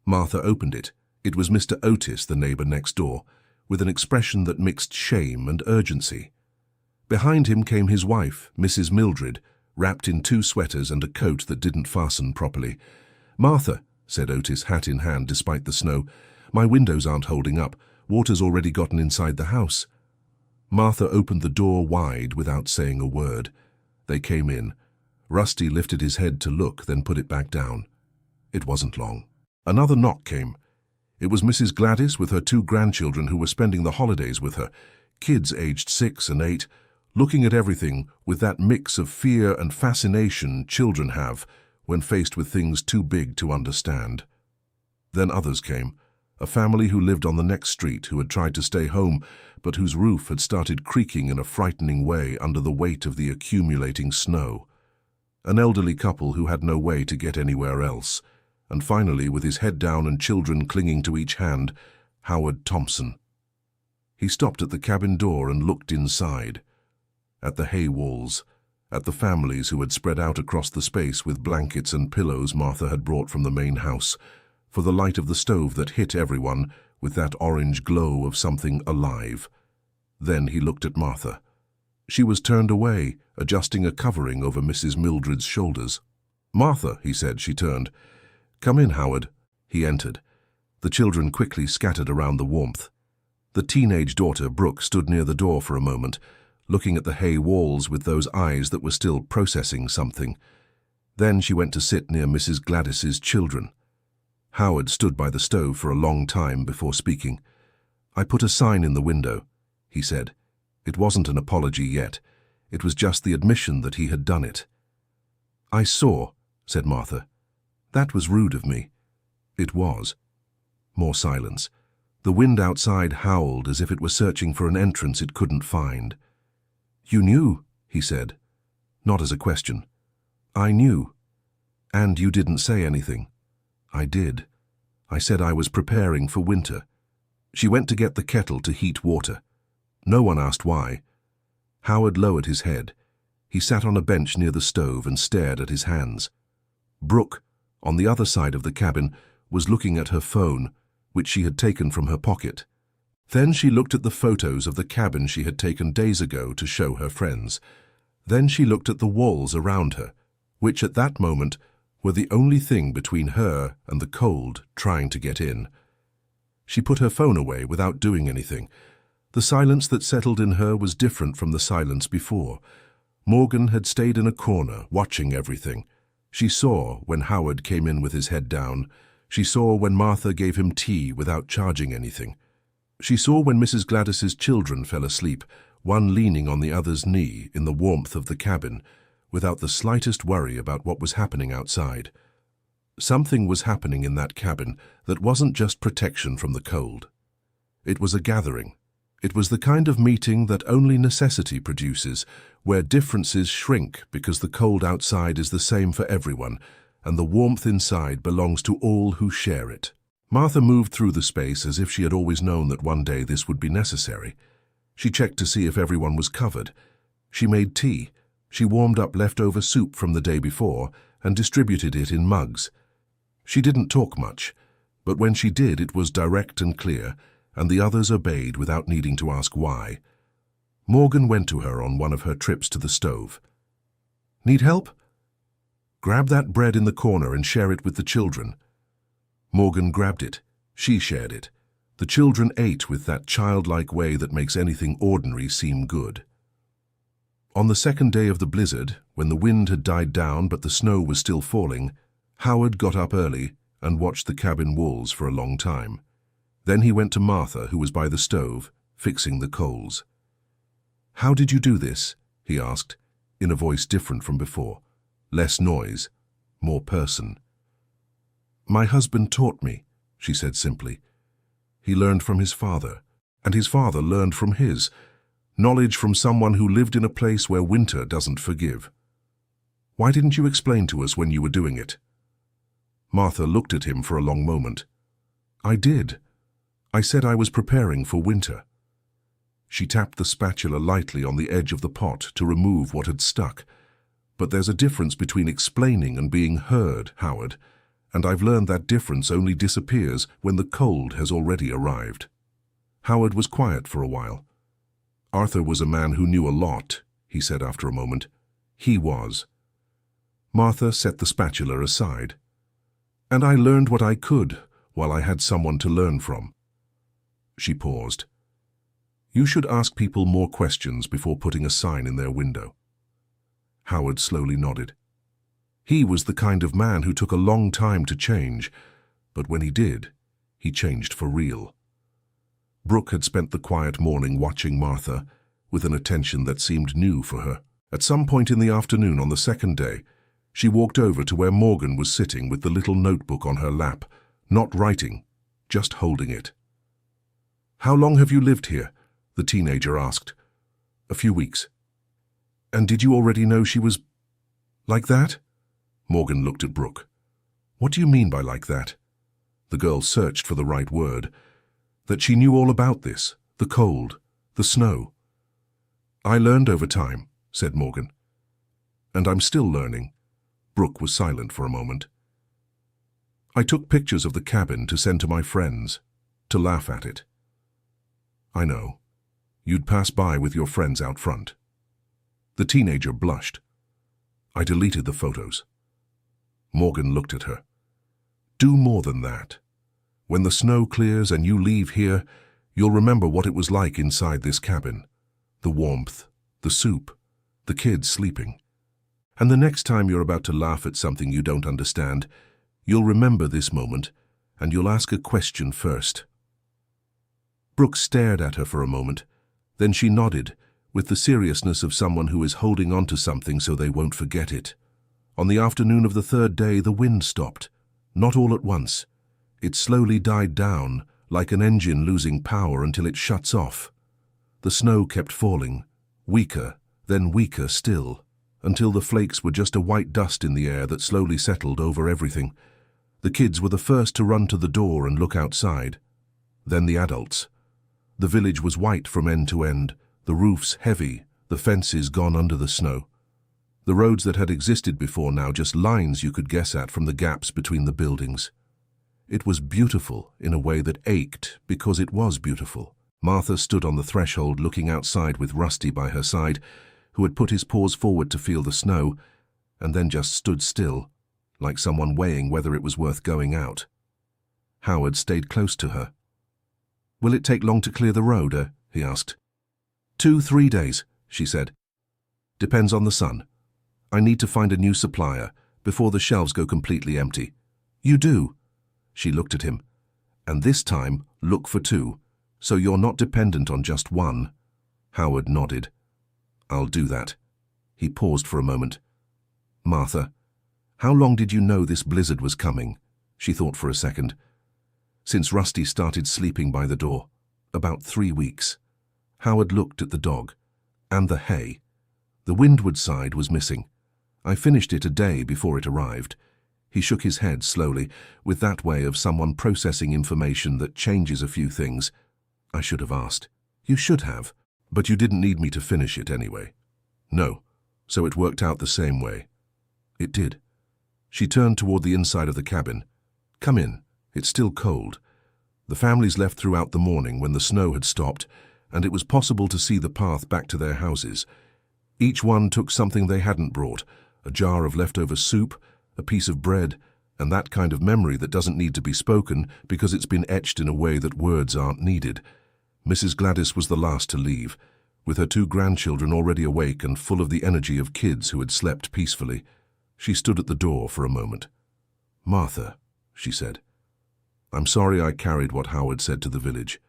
Martha opened it. It was Mr. Otis, the neighbor next door, with an expression that mixed shame and urgency. Behind him came his wife, Mrs. Mildred, wrapped in 2 sweaters and a coat that didn't fasten properly. "Martha," said Otis, hat in hand despite the snow, "my windows aren't holding up. Water's already gotten inside the house." Martha opened the door wide without saying a word. They came in. Rusty lifted his head to look, then put it back down. It wasn't long. Another knock came. It was Mrs. Gladys with her 2 grandchildren who were spending the holidays with her, kids aged 6 and 8, looking at everything with that mix of fear and fascination children have when faced with things too big to understand. Then others came. A family who lived on the next street who had tried to stay home, but whose roof had started creaking in a frightening way under the weight of the accumulating snow. An elderly couple who had no way to get anywhere else. And finally, with his head down and children clinging to each hand, Howard Thompson. He stopped at the cabin door and looked inside. At the hay walls, at the families who had spread out across the space with blankets and pillows Martha had brought from the main house, for the light of the stove that hit everyone with that orange glow of something alive. Then he looked at Martha. She was turned away, adjusting a covering over Mrs. Mildred's shoulders. "Martha," he said. She turned. "Come in, Howard." He entered. The children quickly scattered around the warmth. The teenage daughter, Brooke, stood near the door for a moment, looking at the hay walls with those eyes that were still processing something. Then she went to sit near Mrs. Gladys's children. Howard stood by the stove for a long time before speaking. "I put a sign in the window," he said. It wasn't an apology yet. It was just the admission that he had done it. "I saw," said Martha. "That was rude of me." "It was." More silence. The wind outside howled as if it were searching for an entrance it couldn't find. "You knew," he said, not as a question. "I knew. And you didn't say anything." "I did. I said I was preparing for winter." She went to get the kettle to heat water. No one asked why. Howard lowered his head. He sat on a bench near the stove and stared at his hands. Brooke, on the other side of the cabin, was looking at her phone, which she had taken from her pocket. Then she looked at the photos of the cabin she had taken days ago to show her friends. Then she looked at the walls around her, which at that moment were the only thing between her and the cold trying to get in. She put her phone away without doing anything. The silence that settled in her was different from the silence before. Morgan had stayed in a corner, watching everything. She saw when Howard came in with his head down. She saw when Martha gave him tea without charging anything. She saw when Mrs. Gladys's children fell asleep, one leaning on the other's knee in the warmth of the cabin, without the slightest worry about what was happening outside. Something was happening in that cabin that wasn't just protection from the cold. It was a gathering. It was the kind of meeting that only necessity produces, where differences shrink because the cold outside is the same for everyone, and the warmth inside belongs to all who share it. Martha moved through the space as if she had always known that one day this would be necessary. She checked to see if everyone was covered. She made tea. She warmed up leftover soup from the day before and distributed it in mugs. She didn't talk much, but when she did it was direct and clear, and the others obeyed without needing to ask why. Morgan went to her on one of her trips to the stove. "Need help? Grab that bread in the corner and share it with the children." Morgan grabbed it. She shared it. The children ate with that childlike way that makes anything ordinary seem good. On the second day of the blizzard, when the wind had died down but the snow was still falling, Howard got up early and watched the cabin walls for a long time. Then he went to Martha, who was by the stove, fixing the coals. "How did you do this?" he asked, in a voice different from before. Less noise, more person. "My husband taught me," she said simply. "He learned from his father, and his father learned from his. Knowledge from someone who lived in a place where winter doesn't forgive. Why didn't you explain to us when you were doing it?" Martha looked at him for a long moment. "I did. I said I was preparing for winter." She tapped the spatula lightly on the edge of the pot to remove what had stuck. "But there's a difference between explaining and being heard, Howard, and I've learned that difference only disappears when the cold has already arrived." Howard was quiet for a while. "Arthur was a man who knew a lot," he said after a moment. "He was." Martha set the spatula aside. "And I learned what I could while I had someone to learn from." She paused. "You should ask people more questions before putting a sign in their window." Howard slowly nodded. He was the kind of man who took a long time to change, but when he did, he changed for real. Brooke had spent the quiet morning watching Martha, with an attention that seemed new for her. At some point in the afternoon on the second day, she walked over to where Morgan was sitting with the little notebook on her lap, not writing, just holding it. "How long have you lived here?" the teenager asked. "A few weeks." "And did you already know she was like that?" Morgan looked at Brooke. "What do you mean by like that?" The girl searched for the right word. "That she knew all about this, the cold, the snow." "I learned over time," said Morgan. "And I'm still learning." Brooke was silent for a moment. "I took pictures of the cabin to send to my friends, to laugh at it." "I know. You'd pass by with your friends out front." The teenager blushed. "I deleted the photos." Morgan looked at her. "Do more than that. When the snow clears and you leave here, you'll remember what it was like inside this cabin. The warmth, the soup, the kids sleeping. And the next time you're about to laugh at something you don't understand, you'll remember this moment and you'll ask a question first." Brooke stared at her for a moment. Then she nodded, with the seriousness of someone who is holding on to something so they won't forget it. On the afternoon of the third day, the wind stopped. Not all at once. It slowly died down, like an engine losing power until it shuts off. The snow kept falling, weaker, then weaker still, until the flakes were just a white dust in the air that slowly settled over everything. The kids were the first to run to the door and look outside. Then the adults. The village was white from end to end, the roofs heavy, the fences gone under the snow. The roads that had existed before now just lines you could guess at from the gaps between the buildings. It was beautiful in a way that ached because it was beautiful. Martha stood on the threshold looking outside with Rusty by her side, who had put his paws forward to feel the snow, and then just stood still, like someone weighing whether it was worth going out. Howard stayed close to her. "Will it take long to clear the road?" he asked. 2-3 days, she said. "Depends on the sun. I need to find a new supplier before the shelves go completely empty." "You do?" She looked at him. "And this time, look for 2, so you're not dependent on just one." Howard nodded. "I'll do that." He paused for a moment. "Martha, how long did you know this blizzard was coming?" She thought for a second. "Since Rusty started sleeping by the door. About 3 weeks." Howard looked at the dog. "And the hay. The windward side was missing. I finished it a day before it arrived." He shook his head slowly, with that way of someone processing information that changes a few things. "I should have asked." "You should have, but you didn't need me to finish it anyway." "No, so it worked out the same way." "It did." She turned toward the inside of the cabin. "Come in. It's still cold." The families left throughout the morning when the snow had stopped, and it was possible to see the path back to their houses. Each one took something they hadn't brought, a jar of leftover soup, a piece of bread, and that kind of memory that doesn't need to be spoken because it's been etched in a way that words aren't needed. Mrs. Gladys was the last to leave, with her 2 grandchildren already awake and full of the energy of kids who had slept peacefully. She stood at the door for a moment. "Martha," she said, "I'm sorry I carried what Howard said to the village."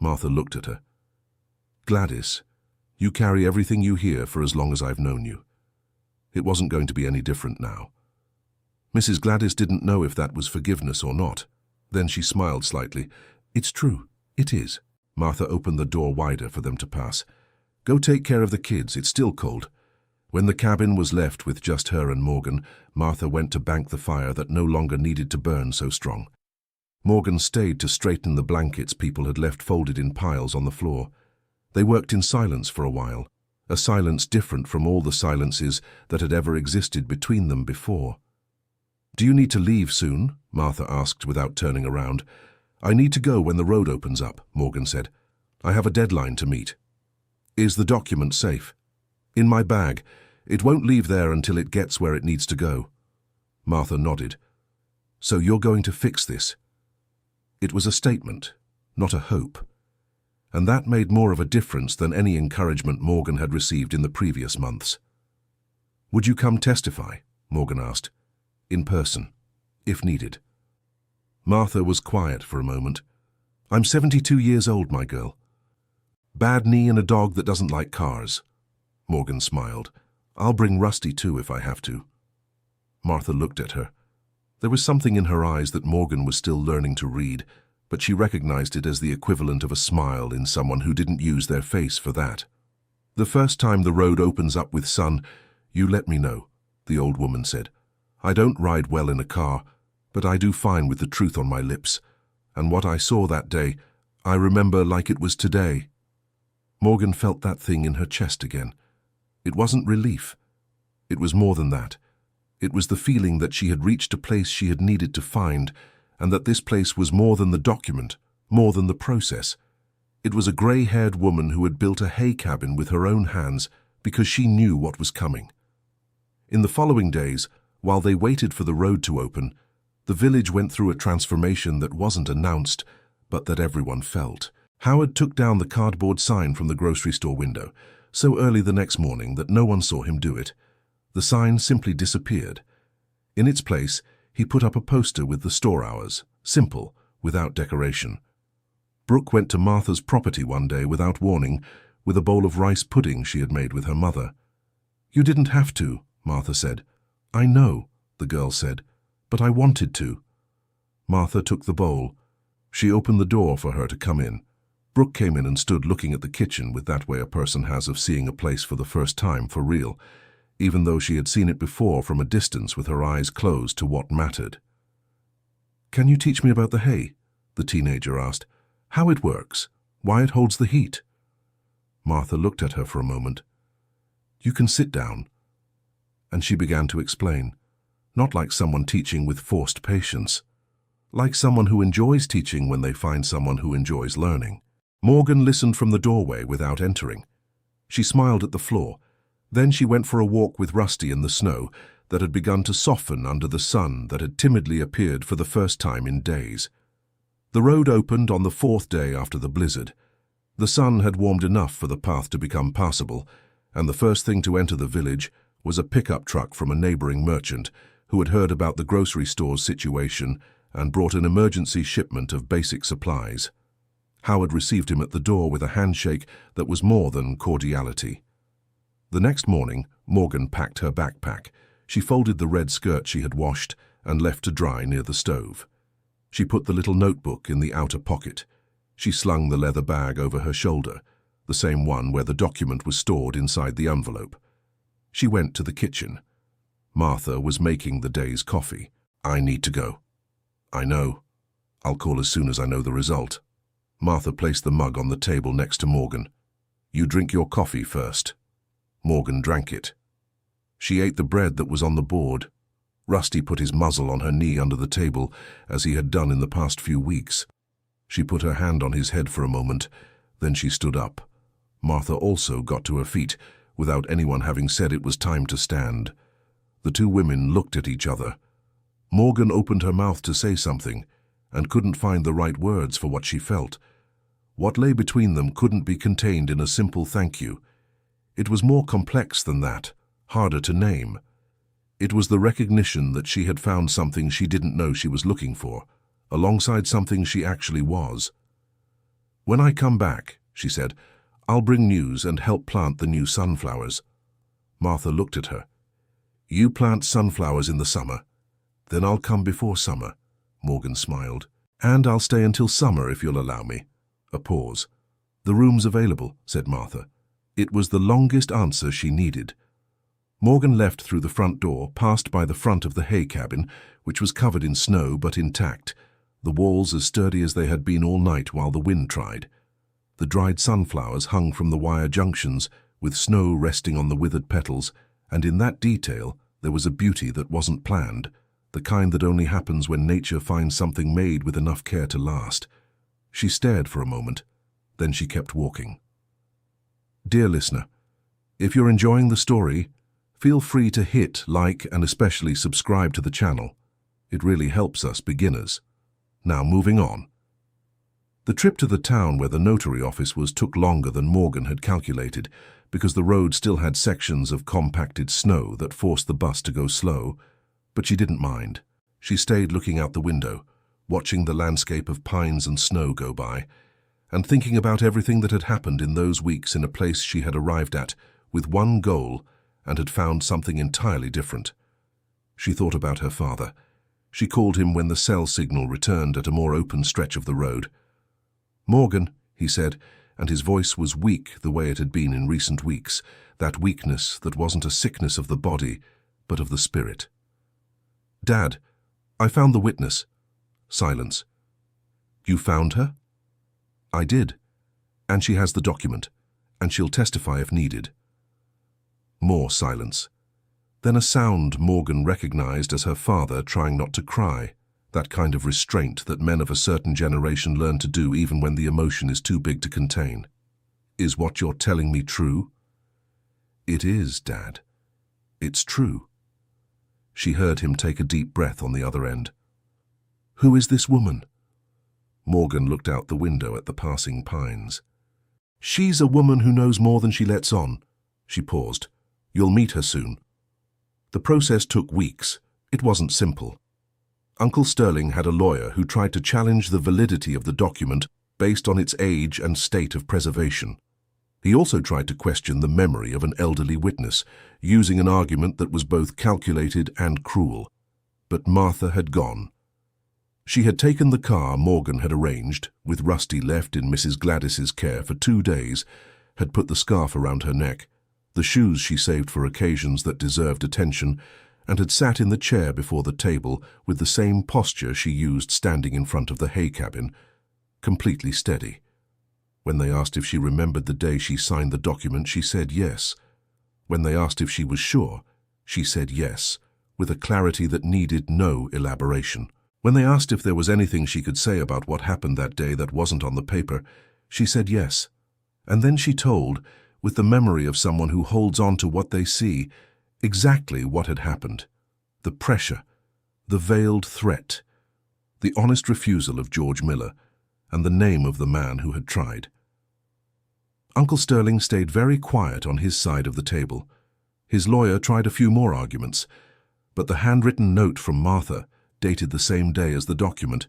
Martha looked at her. "Gladys, you carry everything you hear for as long as I've known you. It wasn't going to be any different now." Mrs. Gladys didn't know if that was forgiveness or not. Then she smiled slightly. "It's true. It is." Martha opened the door wider for them to pass. "Go take care of the kids. It's still cold." When the cabin was left with just her and Morgan, Martha went to bank the fire that no longer needed to burn so strong. Morgan stayed to straighten the blankets people had left folded in piles on the floor. They worked in silence for a while, a silence different from all the silences that had ever existed between them before. "Do you need to leave soon?" Martha asked without turning around. "I need to go when the road opens up," Morgan said. "I have a deadline to meet." "Is the document safe?" "In my bag. It won't leave there until it gets where it needs to go." Martha nodded. "So you're going to fix this?" It was a statement, not a hope. And that made more of a difference than any encouragement Morgan had received in the previous months. "Would you come testify?" Morgan asked. "In person, if needed." Martha was quiet for a moment. "I'm 72 years old, my girl. Bad knee and a dog that doesn't like cars." Morgan smiled. "I'll bring Rusty too if I have to." Martha looked at her. There was something in her eyes that Morgan was still learning to read, but she recognized it as the equivalent of a smile in someone who didn't use their face for that. "The first time the road opens up with sun, you let me know," the old woman said. "I don't ride well in a car, but I do fine with the truth on my lips. And what I saw that day, I remember like it was today." Morgan felt that thing in her chest again. It wasn't relief. It was more than that. It was the feeling that she had reached a place she had needed to find, and that this place was more than the document, more than the process. It was a grey-haired woman who had built a hay cabin with her own hands because she knew what was coming. In the following days, while they waited for the road to open, the village went through a transformation that wasn't announced, but that everyone felt. Howard took down the cardboard sign from the grocery store window, so early the next morning that no one saw him do it. The sign simply disappeared. In its place, he put up a poster with the store hours, simple, without decoration. Brooke went to Martha's property one day without warning, with a bowl of rice pudding she had made with her mother. "You didn't have to," Martha said. "I know," the girl said, "but I wanted to." Martha took the bowl. She opened the door for her to come in. Brooke came in and stood looking at the kitchen with that way a person has of seeing a place for the first time for real, even though she had seen it before from a distance with her eyes closed to what mattered. "Can you teach me about the hay?" the teenager asked. "How it works, why it holds the heat?" Martha looked at her for a moment. "You can sit down." And she began to explain, not like someone teaching with forced patience, like someone who enjoys teaching when they find someone who enjoys learning. Morgan listened from the doorway without entering. She smiled at the floor. Then she went for a walk with Rusty in the snow that had begun to soften under the sun that had timidly appeared for the first time in days. The road opened on the 4th day after the blizzard. The sun had warmed enough for the path to become passable, and the first thing to enter the village was a pickup truck from a neighboring merchant who had heard about the grocery store's situation and brought an emergency shipment of basic supplies. Howard received him at the door with a handshake that was more than cordiality. The next morning, Morgan packed her backpack. She folded the red skirt she had washed and left to dry near the stove. She put the little notebook in the outer pocket. She slung the leather bag over her shoulder, the same one where the document was stored inside the envelope. She went to the kitchen. Martha was making the day's coffee. "I need to go." "I know. I'll call as soon as I know the result." Martha placed the mug on the table next to Morgan. "You drink your coffee first." Morgan drank it. She ate the bread that was on the board. Rusty put his muzzle on her knee under the table, as he had done in the past few weeks. She put her hand on his head for a moment, then she stood up. Martha also got to her feet, without anyone having said it was time to stand. The two women looked at each other. Morgan opened her mouth to say something, and couldn't find the right words for what she felt. What lay between them couldn't be contained in a simple thank you. It was more complex than that, harder to name. It was the recognition that she had found something she didn't know she was looking for, alongside something she actually was. "When I come back," she said, "I'll bring news and help plant the new sunflowers." Martha looked at her. "You plant sunflowers in the summer. Then I'll come before summer," Morgan smiled. "And I'll stay until summer if you'll allow me." A pause. "The room's available," said Martha. It was the longest answer she needed. Morgan left through the front door, passed by the front of the hay cabin, which was covered in snow but intact, the walls as sturdy as they had been all night while the wind tried. The dried sunflowers hung from the wire junctions, with snow resting on the withered petals, and in that detail there was a beauty that wasn't planned, the kind that only happens when nature finds something made with enough care to last. She stared for a moment, then she kept walking. Dear listener, if you're enjoying the story, feel free to hit like and especially subscribe to the channel. It really helps us beginners. Now moving on. The trip to the town where the notary office was took longer than Morgan had calculated, because the road still had sections of compacted snow that forced the bus to go slow, but she didn't mind. She stayed looking out the window, watching the landscape of pines and snow go by, and thinking about everything that had happened in those weeks in a place she had arrived at with one goal and had found something entirely different. She thought about her father. She called him when the cell signal returned at a more open stretch of the road. "Morgan," he said, and his voice was weak the way it had been in recent weeks, that weakness that wasn't a sickness of the body, but of the spirit. "Dad, I found the witness." Silence. "You found her?" "I did. And she has the document, and she'll testify if needed." More silence. Then a sound Morgan recognized as her father trying not to cry, that kind of restraint that men of a certain generation learn to do even when the emotion is too big to contain. "Is what you're telling me true?" "It is, Dad. It's true." She heard him take a deep breath on the other end. "Who is this woman?" Morgan looked out the window at the passing pines. "She's a woman who knows more than she lets on." She paused. "You'll meet her soon." The process took weeks. It wasn't simple. Uncle Sterling had a lawyer who tried to challenge the validity of the document based on its age and state of preservation. He also tried to question the memory of an elderly witness, using an argument that was both calculated and cruel. But Martha had gone. She had taken the car Morgan had arranged, with Rusty left in Mrs. Gladys's care for 2 days, had put the scarf around her neck, the shoes she saved for occasions that deserved attention, and had sat in the chair before the table with the same posture she used standing in front of the hay cabin, completely steady. When they asked if she remembered the day she signed the document, she said yes. When they asked if she was sure, she said yes, with a clarity that needed no elaboration. When they asked if there was anything she could say about what happened that day that wasn't on the paper, she said yes. And then she told, with the memory of someone who holds on to what they see, exactly what had happened. The pressure, the veiled threat, the honest refusal of George Miller, and the name of the man who had tried. Uncle Sterling stayed very quiet on his side of the table. His lawyer tried a few more arguments, but the handwritten note from Martha, dated the same day as the document,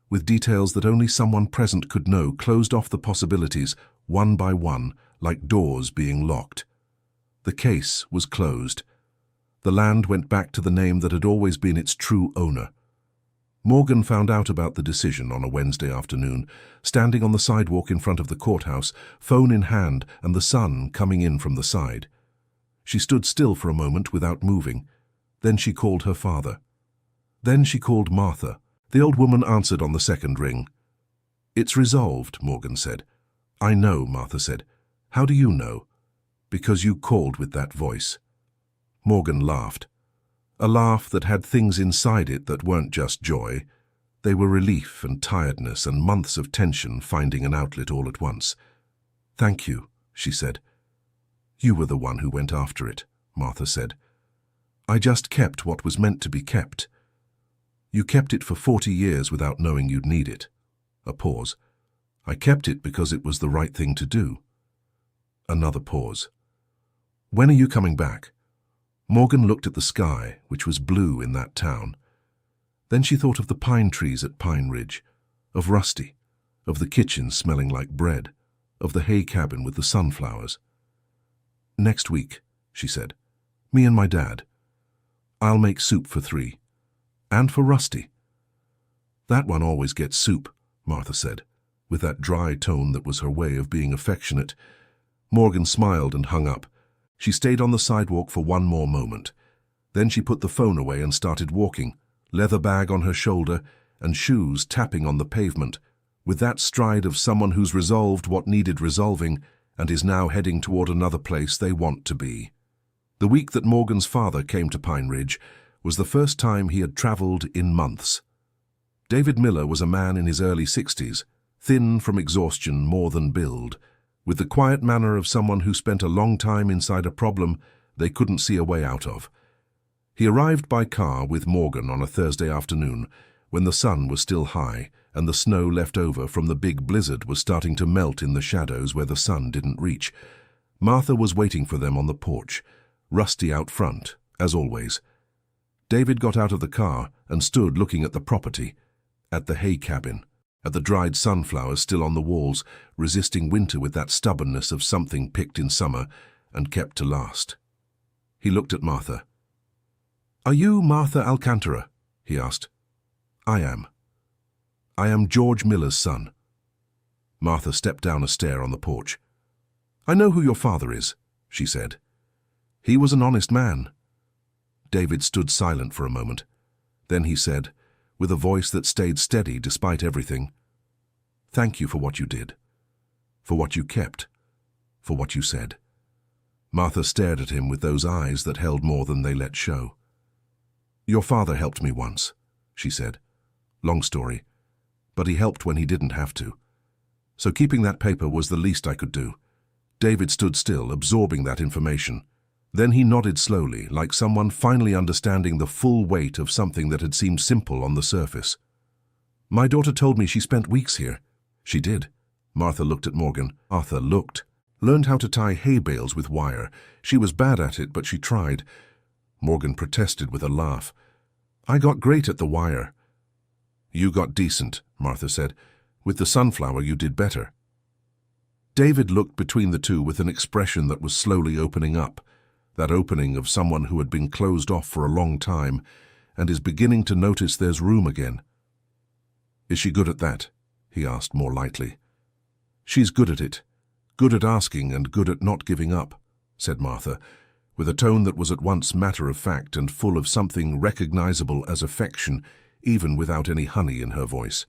with details that only someone present could know, closed off the possibilities, one by one, like doors being locked. The case was closed. The land went back to the name that had always been its true owner. Morgan found out about the decision on a Wednesday afternoon, standing on the sidewalk in front of the courthouse, phone in hand and the sun coming in from the side. She stood still for a moment without moving. Then she called her father. Then she called Martha. The old woman answered on the second ring. "It's resolved," Morgan said. "I know," Martha said. "How do you know?" "Because you called with that voice." Morgan laughed. A laugh that had things inside it that weren't just joy. They were relief and tiredness and months of tension finding an outlet all at once. "Thank you," she said. "You were the one who went after it," Martha said. "I just kept what was meant to be kept." "You kept it for 40 years without knowing you'd need it." A pause. "I kept it because it was the right thing to do." Another pause. "When are you coming back?" Morgan looked at the sky, which was blue in that town. Then she thought of the pine trees at Pine Ridge, of Rusty, of the kitchen smelling like bread, of the hay cabin with the sunflowers. "Next week," she said. "Me and my dad. I'll make soup for 3. And for Rusty." "That one always gets soup," Martha said, with that dry tone that was her way of being affectionate. Morgan smiled and hung up. She stayed on the sidewalk for one more moment. Then she put the phone away and started walking, leather bag on her shoulder and shoes tapping on the pavement, with that stride of someone who's resolved what needed resolving and is now heading toward another place they want to be. The week that Morgan's father came to Pine Ridge was the first time he had traveled in months. David Miller was a man in his early 60s, thin from exhaustion more than build, with the quiet manner of someone who spent a long time inside a problem they couldn't see a way out of. He arrived by car with Morgan on a Thursday afternoon, when the sun was still high and the snow left over from the big blizzard was starting to melt in the shadows where the sun didn't reach. Martha was waiting for them on the porch, Rusty out front, as always. David got out of the car and stood looking at the property, at the hay cabin, at the dried sunflowers still on the walls, resisting winter with that stubbornness of something picked in summer and kept to last. He looked at Martha. "Are you Martha Alcantara?" he asked. "I am. I am George Miller's son." Martha stepped down a stair on the porch. "I know who your father is," she said. "He was an honest man." David stood silent for a moment. Then he said, with a voice that stayed steady despite everything, "Thank you for what you did, for what you kept, for what you said." Martha stared at him with those eyes that held more than they let show. "Your father helped me once," she said. "Long story, but he helped when he didn't have to. So keeping that paper was the least I could do." David stood still, absorbing that information. Then he nodded slowly, like someone finally understanding the full weight of something that had seemed simple on the surface. "My daughter told me she spent weeks here." "She did." Martha looked at Morgan. Martha looked. "Learned how to tie hay bales with wire. She was bad at it, but she tried." Morgan protested with a laugh. "I got great at the wire. You got decent, Martha said. With the sunflower you did better. David looked between the two with an expression that was slowly opening up, that opening of someone who had been closed off for a long time and is beginning to notice there's room again. Is she good at that? He asked more lightly. She's good at it, good at asking and good at not giving up, said Martha, with a tone that was at once matter-of-fact and full of something recognizable as affection, even without any honey in her voice.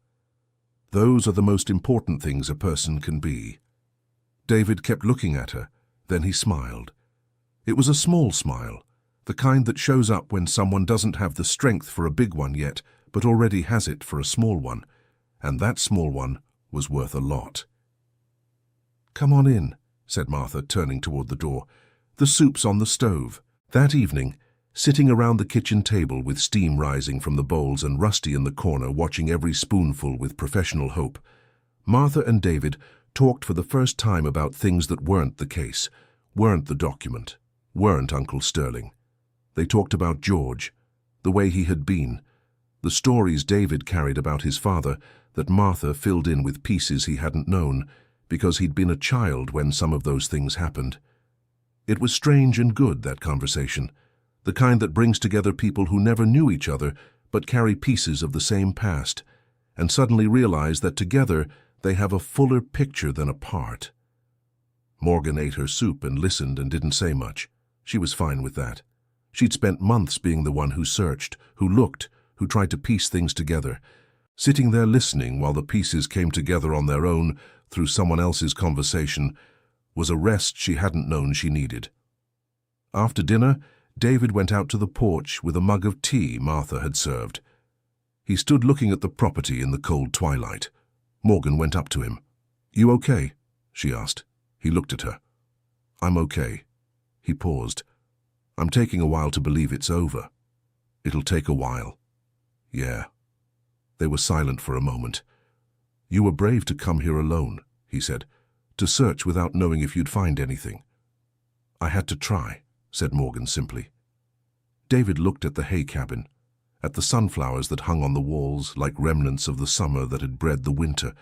Those are the most important things a person can be. David kept looking at her, then he smiled. It was a small smile, the kind that shows up when someone doesn't have the strength for a big one yet, but already has it for a small one, and that small one was worth a lot. Come on in, said Martha, turning toward the door. The soup's on the stove. That evening, sitting around the kitchen table with steam rising from the bowls and Rusty in the corner watching every spoonful with professional hope, Martha and David talked for the first time about things that weren't the case, weren't the document, weren't Uncle Sterling. They talked about George, the way he had been, the stories David carried about his father that Martha filled in with pieces he hadn't known, because he'd been a child when some of those things happened. It was strange and good, that conversation, the kind that brings together people who never knew each other but carry pieces of the same past, and suddenly realize that together they have a fuller picture than apart. Morgan ate her soup and listened and didn't say much. She was fine with that. She'd spent months being the one who searched, who looked, who tried to piece things together, sitting there listening while the pieces came together on their own through someone else's conversation was a rest she hadn't known she needed. After dinner, David went out to the porch with a mug of tea Martha had served. He stood looking at the property in the cold twilight. Morgan went up to him. You okay? She asked. He looked at her. I'm okay. He paused. I'm taking a while to believe it's over. It'll take a while. Yeah. They were silent for a moment. You were brave to come here alone, he said, to search without knowing if you'd find anything. I had to try, said Morgan simply. David looked at the hay cabin, at the sunflowers that hung on the walls like remnants of the summer that had bred the winter,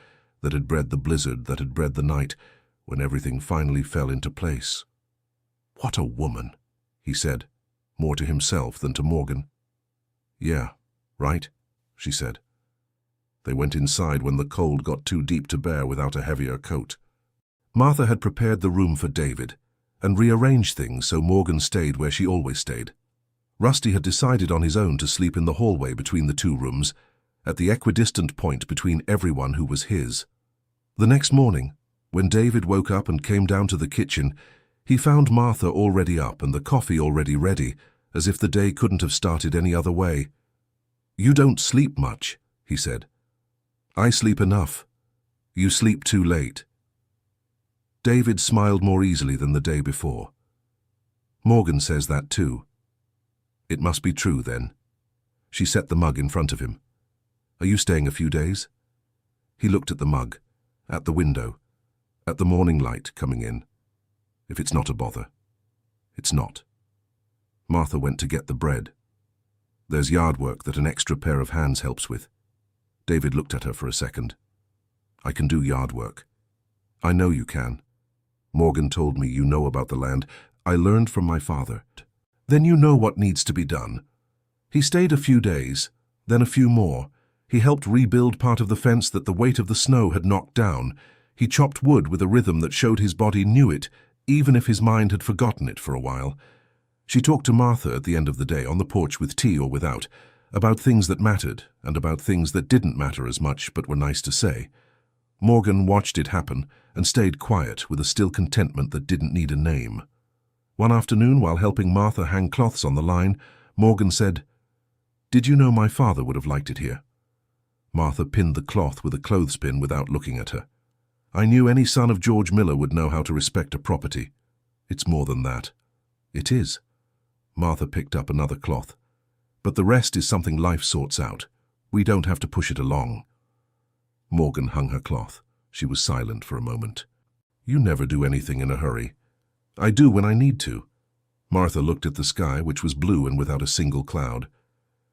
that had bred the blizzard, that had bred the night, when everything finally fell into place. What a woman, he said, more to himself than to Morgan. Yeah, right, she said. They went inside when the cold got too deep to bear without a heavier coat. Martha had prepared the room for David and rearranged things so Morgan stayed where she always stayed. Rusty had decided on his own to sleep in the hallway between the two rooms, at the equidistant point between everyone who was his. The next morning, when David woke up and came down to the kitchen, he found Martha already up and the coffee already ready, as if the day couldn't have started any other way. You don't sleep much, he said. I sleep enough. You sleep too late. David smiled more easily than the day before. Morgan says that too. It must be true, then. She set the mug in front of him. Are you staying a few days? He looked at the mug, at the window, at the morning light coming in. If it's not a bother. It's not. Martha went to get the bread. There's yard work that an extra pair of hands helps with. David looked at her for a second. I can do yard work. I know you can. Morgan told me you know about the land. I learned from my father. Then you know what needs to be done. He stayed a few days, then a few more. He helped rebuild part of the fence that the weight of the snow had knocked down. He chopped wood with a rhythm that showed his body knew it, even if his mind had forgotten it for a while. She talked to Martha at the end of the day, on the porch with tea or without, about things that mattered and about things that didn't matter as much but were nice to say. Morgan watched it happen and stayed quiet with a still contentment that didn't need a name. One afternoon, while helping Martha hang cloths on the line, Morgan said, Did you know my father would have liked it here? Martha pinned the cloth with a clothespin without looking at her. I knew any son of George Miller would know how to respect a property. It's more than that. It is. Martha picked up another cloth. But the rest is something life sorts out. We don't have to push it along. Morgan hung her cloth. She was silent for a moment. You never do anything in a hurry. I do when I need to. Martha looked at the sky, which was blue and without a single cloud.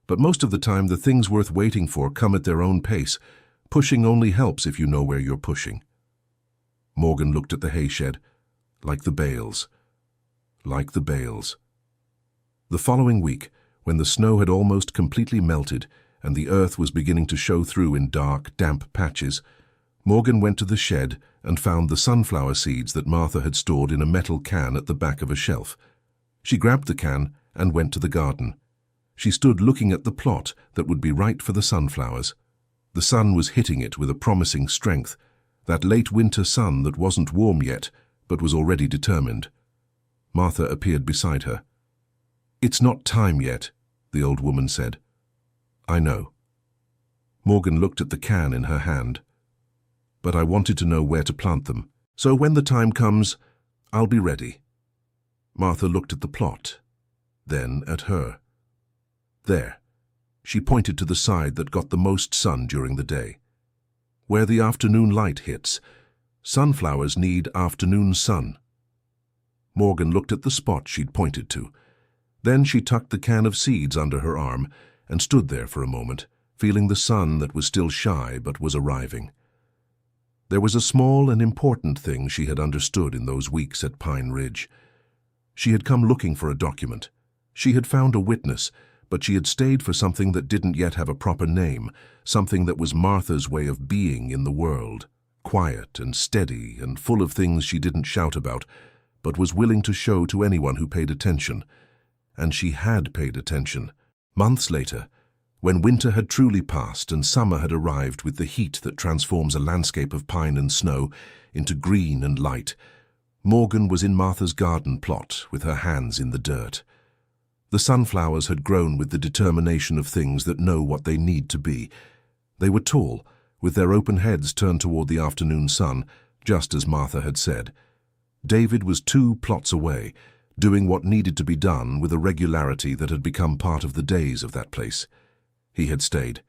But most of the time, the things worth waiting for come at their own pace. Pushing only helps if you know where you're pushing. Morgan looked at the hay shed. Like the bales. Like the bales. The following week, when the snow had almost completely melted and the earth was beginning to show through in dark, damp patches, Morgan went to the shed and found the sunflower seeds that Martha had stored in a metal can at the back of a shelf. She grabbed the can and went to the garden. She stood looking at the plot that would be right for the sunflowers. The sun was hitting it with a promising strength, that late winter sun that wasn't warm yet, but was already determined. Martha appeared beside her. "It's not time yet," the old woman said. "I know." Morgan looked at the can in her hand. "But I wanted to know where to plant them, so when the time comes, I'll be ready." Martha looked at the plot, then at her. "There." She pointed to the side that got the most sun during the day. "Where the afternoon light hits. Sunflowers need afternoon sun." Morgan looked at the spot she'd pointed to. Then she tucked the can of seeds under her arm and stood there for a moment, feeling the sun that was still shy but was arriving. There was a small and important thing she had understood in those weeks at Pine Ridge. She had come looking for a document. She had found a witness, but she had stayed for something that didn't yet have a proper name, something that was Martha's way of being in the world, quiet and steady and full of things she didn't shout about, but was willing to show to anyone who paid attention. And she had paid attention. Months later, when winter had truly passed and summer had arrived with the heat that transforms a landscape of pine and snow into green and light, Morgan was in Martha's garden plot with her hands in the dirt. The sunflowers had grown with the determination of things that know what they need to be. They were tall, with their open heads turned toward the afternoon sun, just as Martha had said. David was 2 plots away, doing what needed to be done with a regularity that had become part of the days of that place. He had stayed,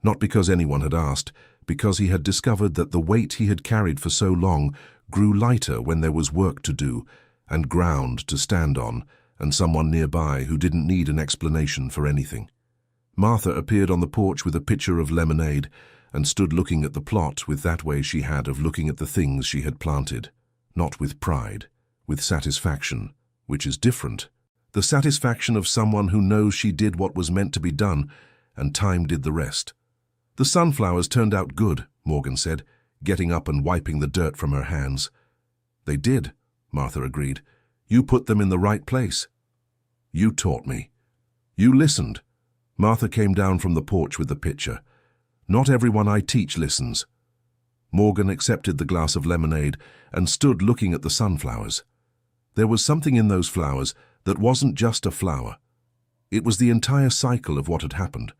not because anyone had asked, because he had discovered that the weight he had carried for so long grew lighter when there was work to do, and ground to stand on, and someone nearby who didn't need an explanation for anything. Martha appeared on the porch with a pitcher of lemonade and stood looking at the plot with that way she had of looking at the things she had planted, not with pride, with satisfaction, which is different. The satisfaction of someone who knows she did what was meant to be done, and time did the rest. "The sunflowers turned out good," Morgan said, getting up and wiping the dirt from her hands. "They did," Martha agreed. "You put them in the right place. You taught me. You listened." Martha came down from the porch with the pitcher. "Not everyone I teach listens." Morgan accepted the glass of lemonade and stood looking at the sunflowers. There was something in those flowers that wasn't just a flower. It was the entire cycle of what had happened.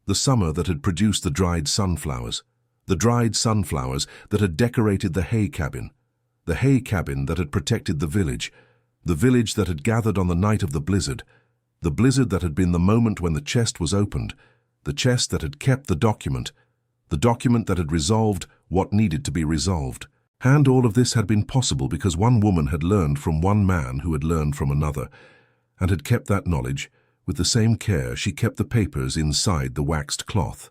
The summer that had produced the dried sunflowers that had decorated the hay cabin that had protected the village that had gathered on the night of the blizzard that had been the moment when the chest was opened, the chest that had kept the document that had resolved what needed to be resolved. And all of this had been possible because one woman had learned from one man who had learned from another, and had kept that knowledge with the same care she kept the papers inside the waxed cloth.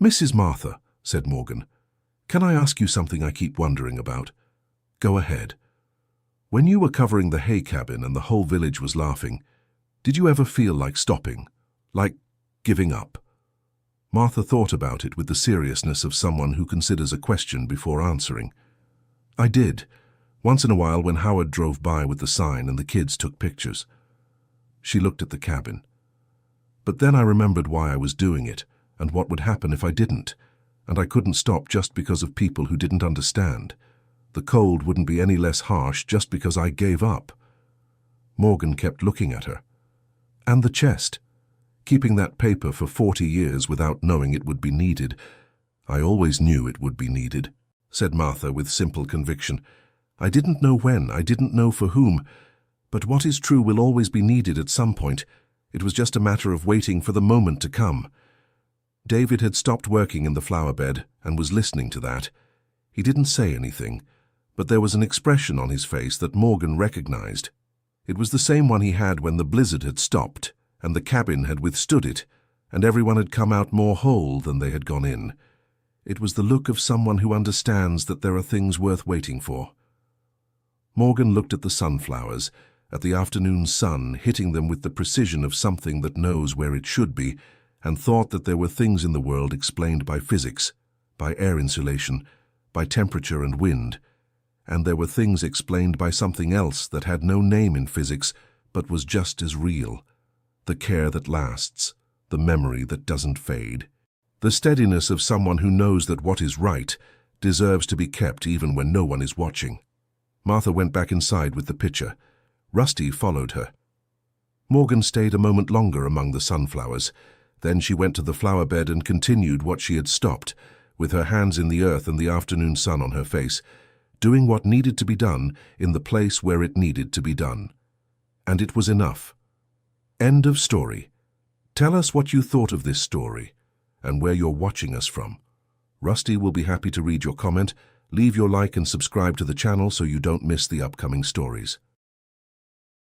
"Mrs. Martha," said Morgan, "can I ask you something I keep wondering about?" "Go ahead." "When you were covering the hay cabin and the whole village was laughing, did you ever feel like stopping, like giving up?" Martha thought about it with the seriousness of someone who considers a question before answering. "I did, once in a while when Howard drove by with the sign and the kids took pictures." She looked at the cabin. "But then I remembered why I was doing it and what would happen if I didn't, and I couldn't stop just because of people who didn't understand. The cold wouldn't be any less harsh just because I gave up." Morgan kept looking at her. "And the chest. Keeping that paper for 40 years without knowing it would be needed." "I always knew it would be needed," said Martha with simple conviction. "I didn't know when, I didn't know for whom, but what is true will always be needed at some point. It was just a matter of waiting for the moment to come." David had stopped working in the flower bed and was listening to that. He didn't say anything, but there was an expression on his face that Morgan recognized. It was the same one he had when the blizzard had stopped, and the cabin had withstood it, and everyone had come out more whole than they had gone in. It was the look of someone who understands that there are things worth waiting for. Morgan looked at the sunflowers, at the afternoon sun hitting them with the precision of something that knows where it should be, and thought that there were things in the world explained by physics, by air insulation, by temperature and wind, and there were things explained by something else that had no name in physics but was just as real: the care that lasts, the memory that doesn't fade, the steadiness of someone who knows that what is right deserves to be kept even when no one is watching. Martha went back inside with the pitcher. Rusty followed her. Morgan stayed a moment longer among the sunflowers. Then she went to the flower bed and continued what she had stopped, with her hands in the earth and the afternoon sun on her face, doing what needed to be done in the place where it needed to be done. And it was enough. End of story. Tell us what you thought of this story and where you're watching us from. Rusty will be happy to read your comment. Leave your like and subscribe to the channel so you don't miss the upcoming stories.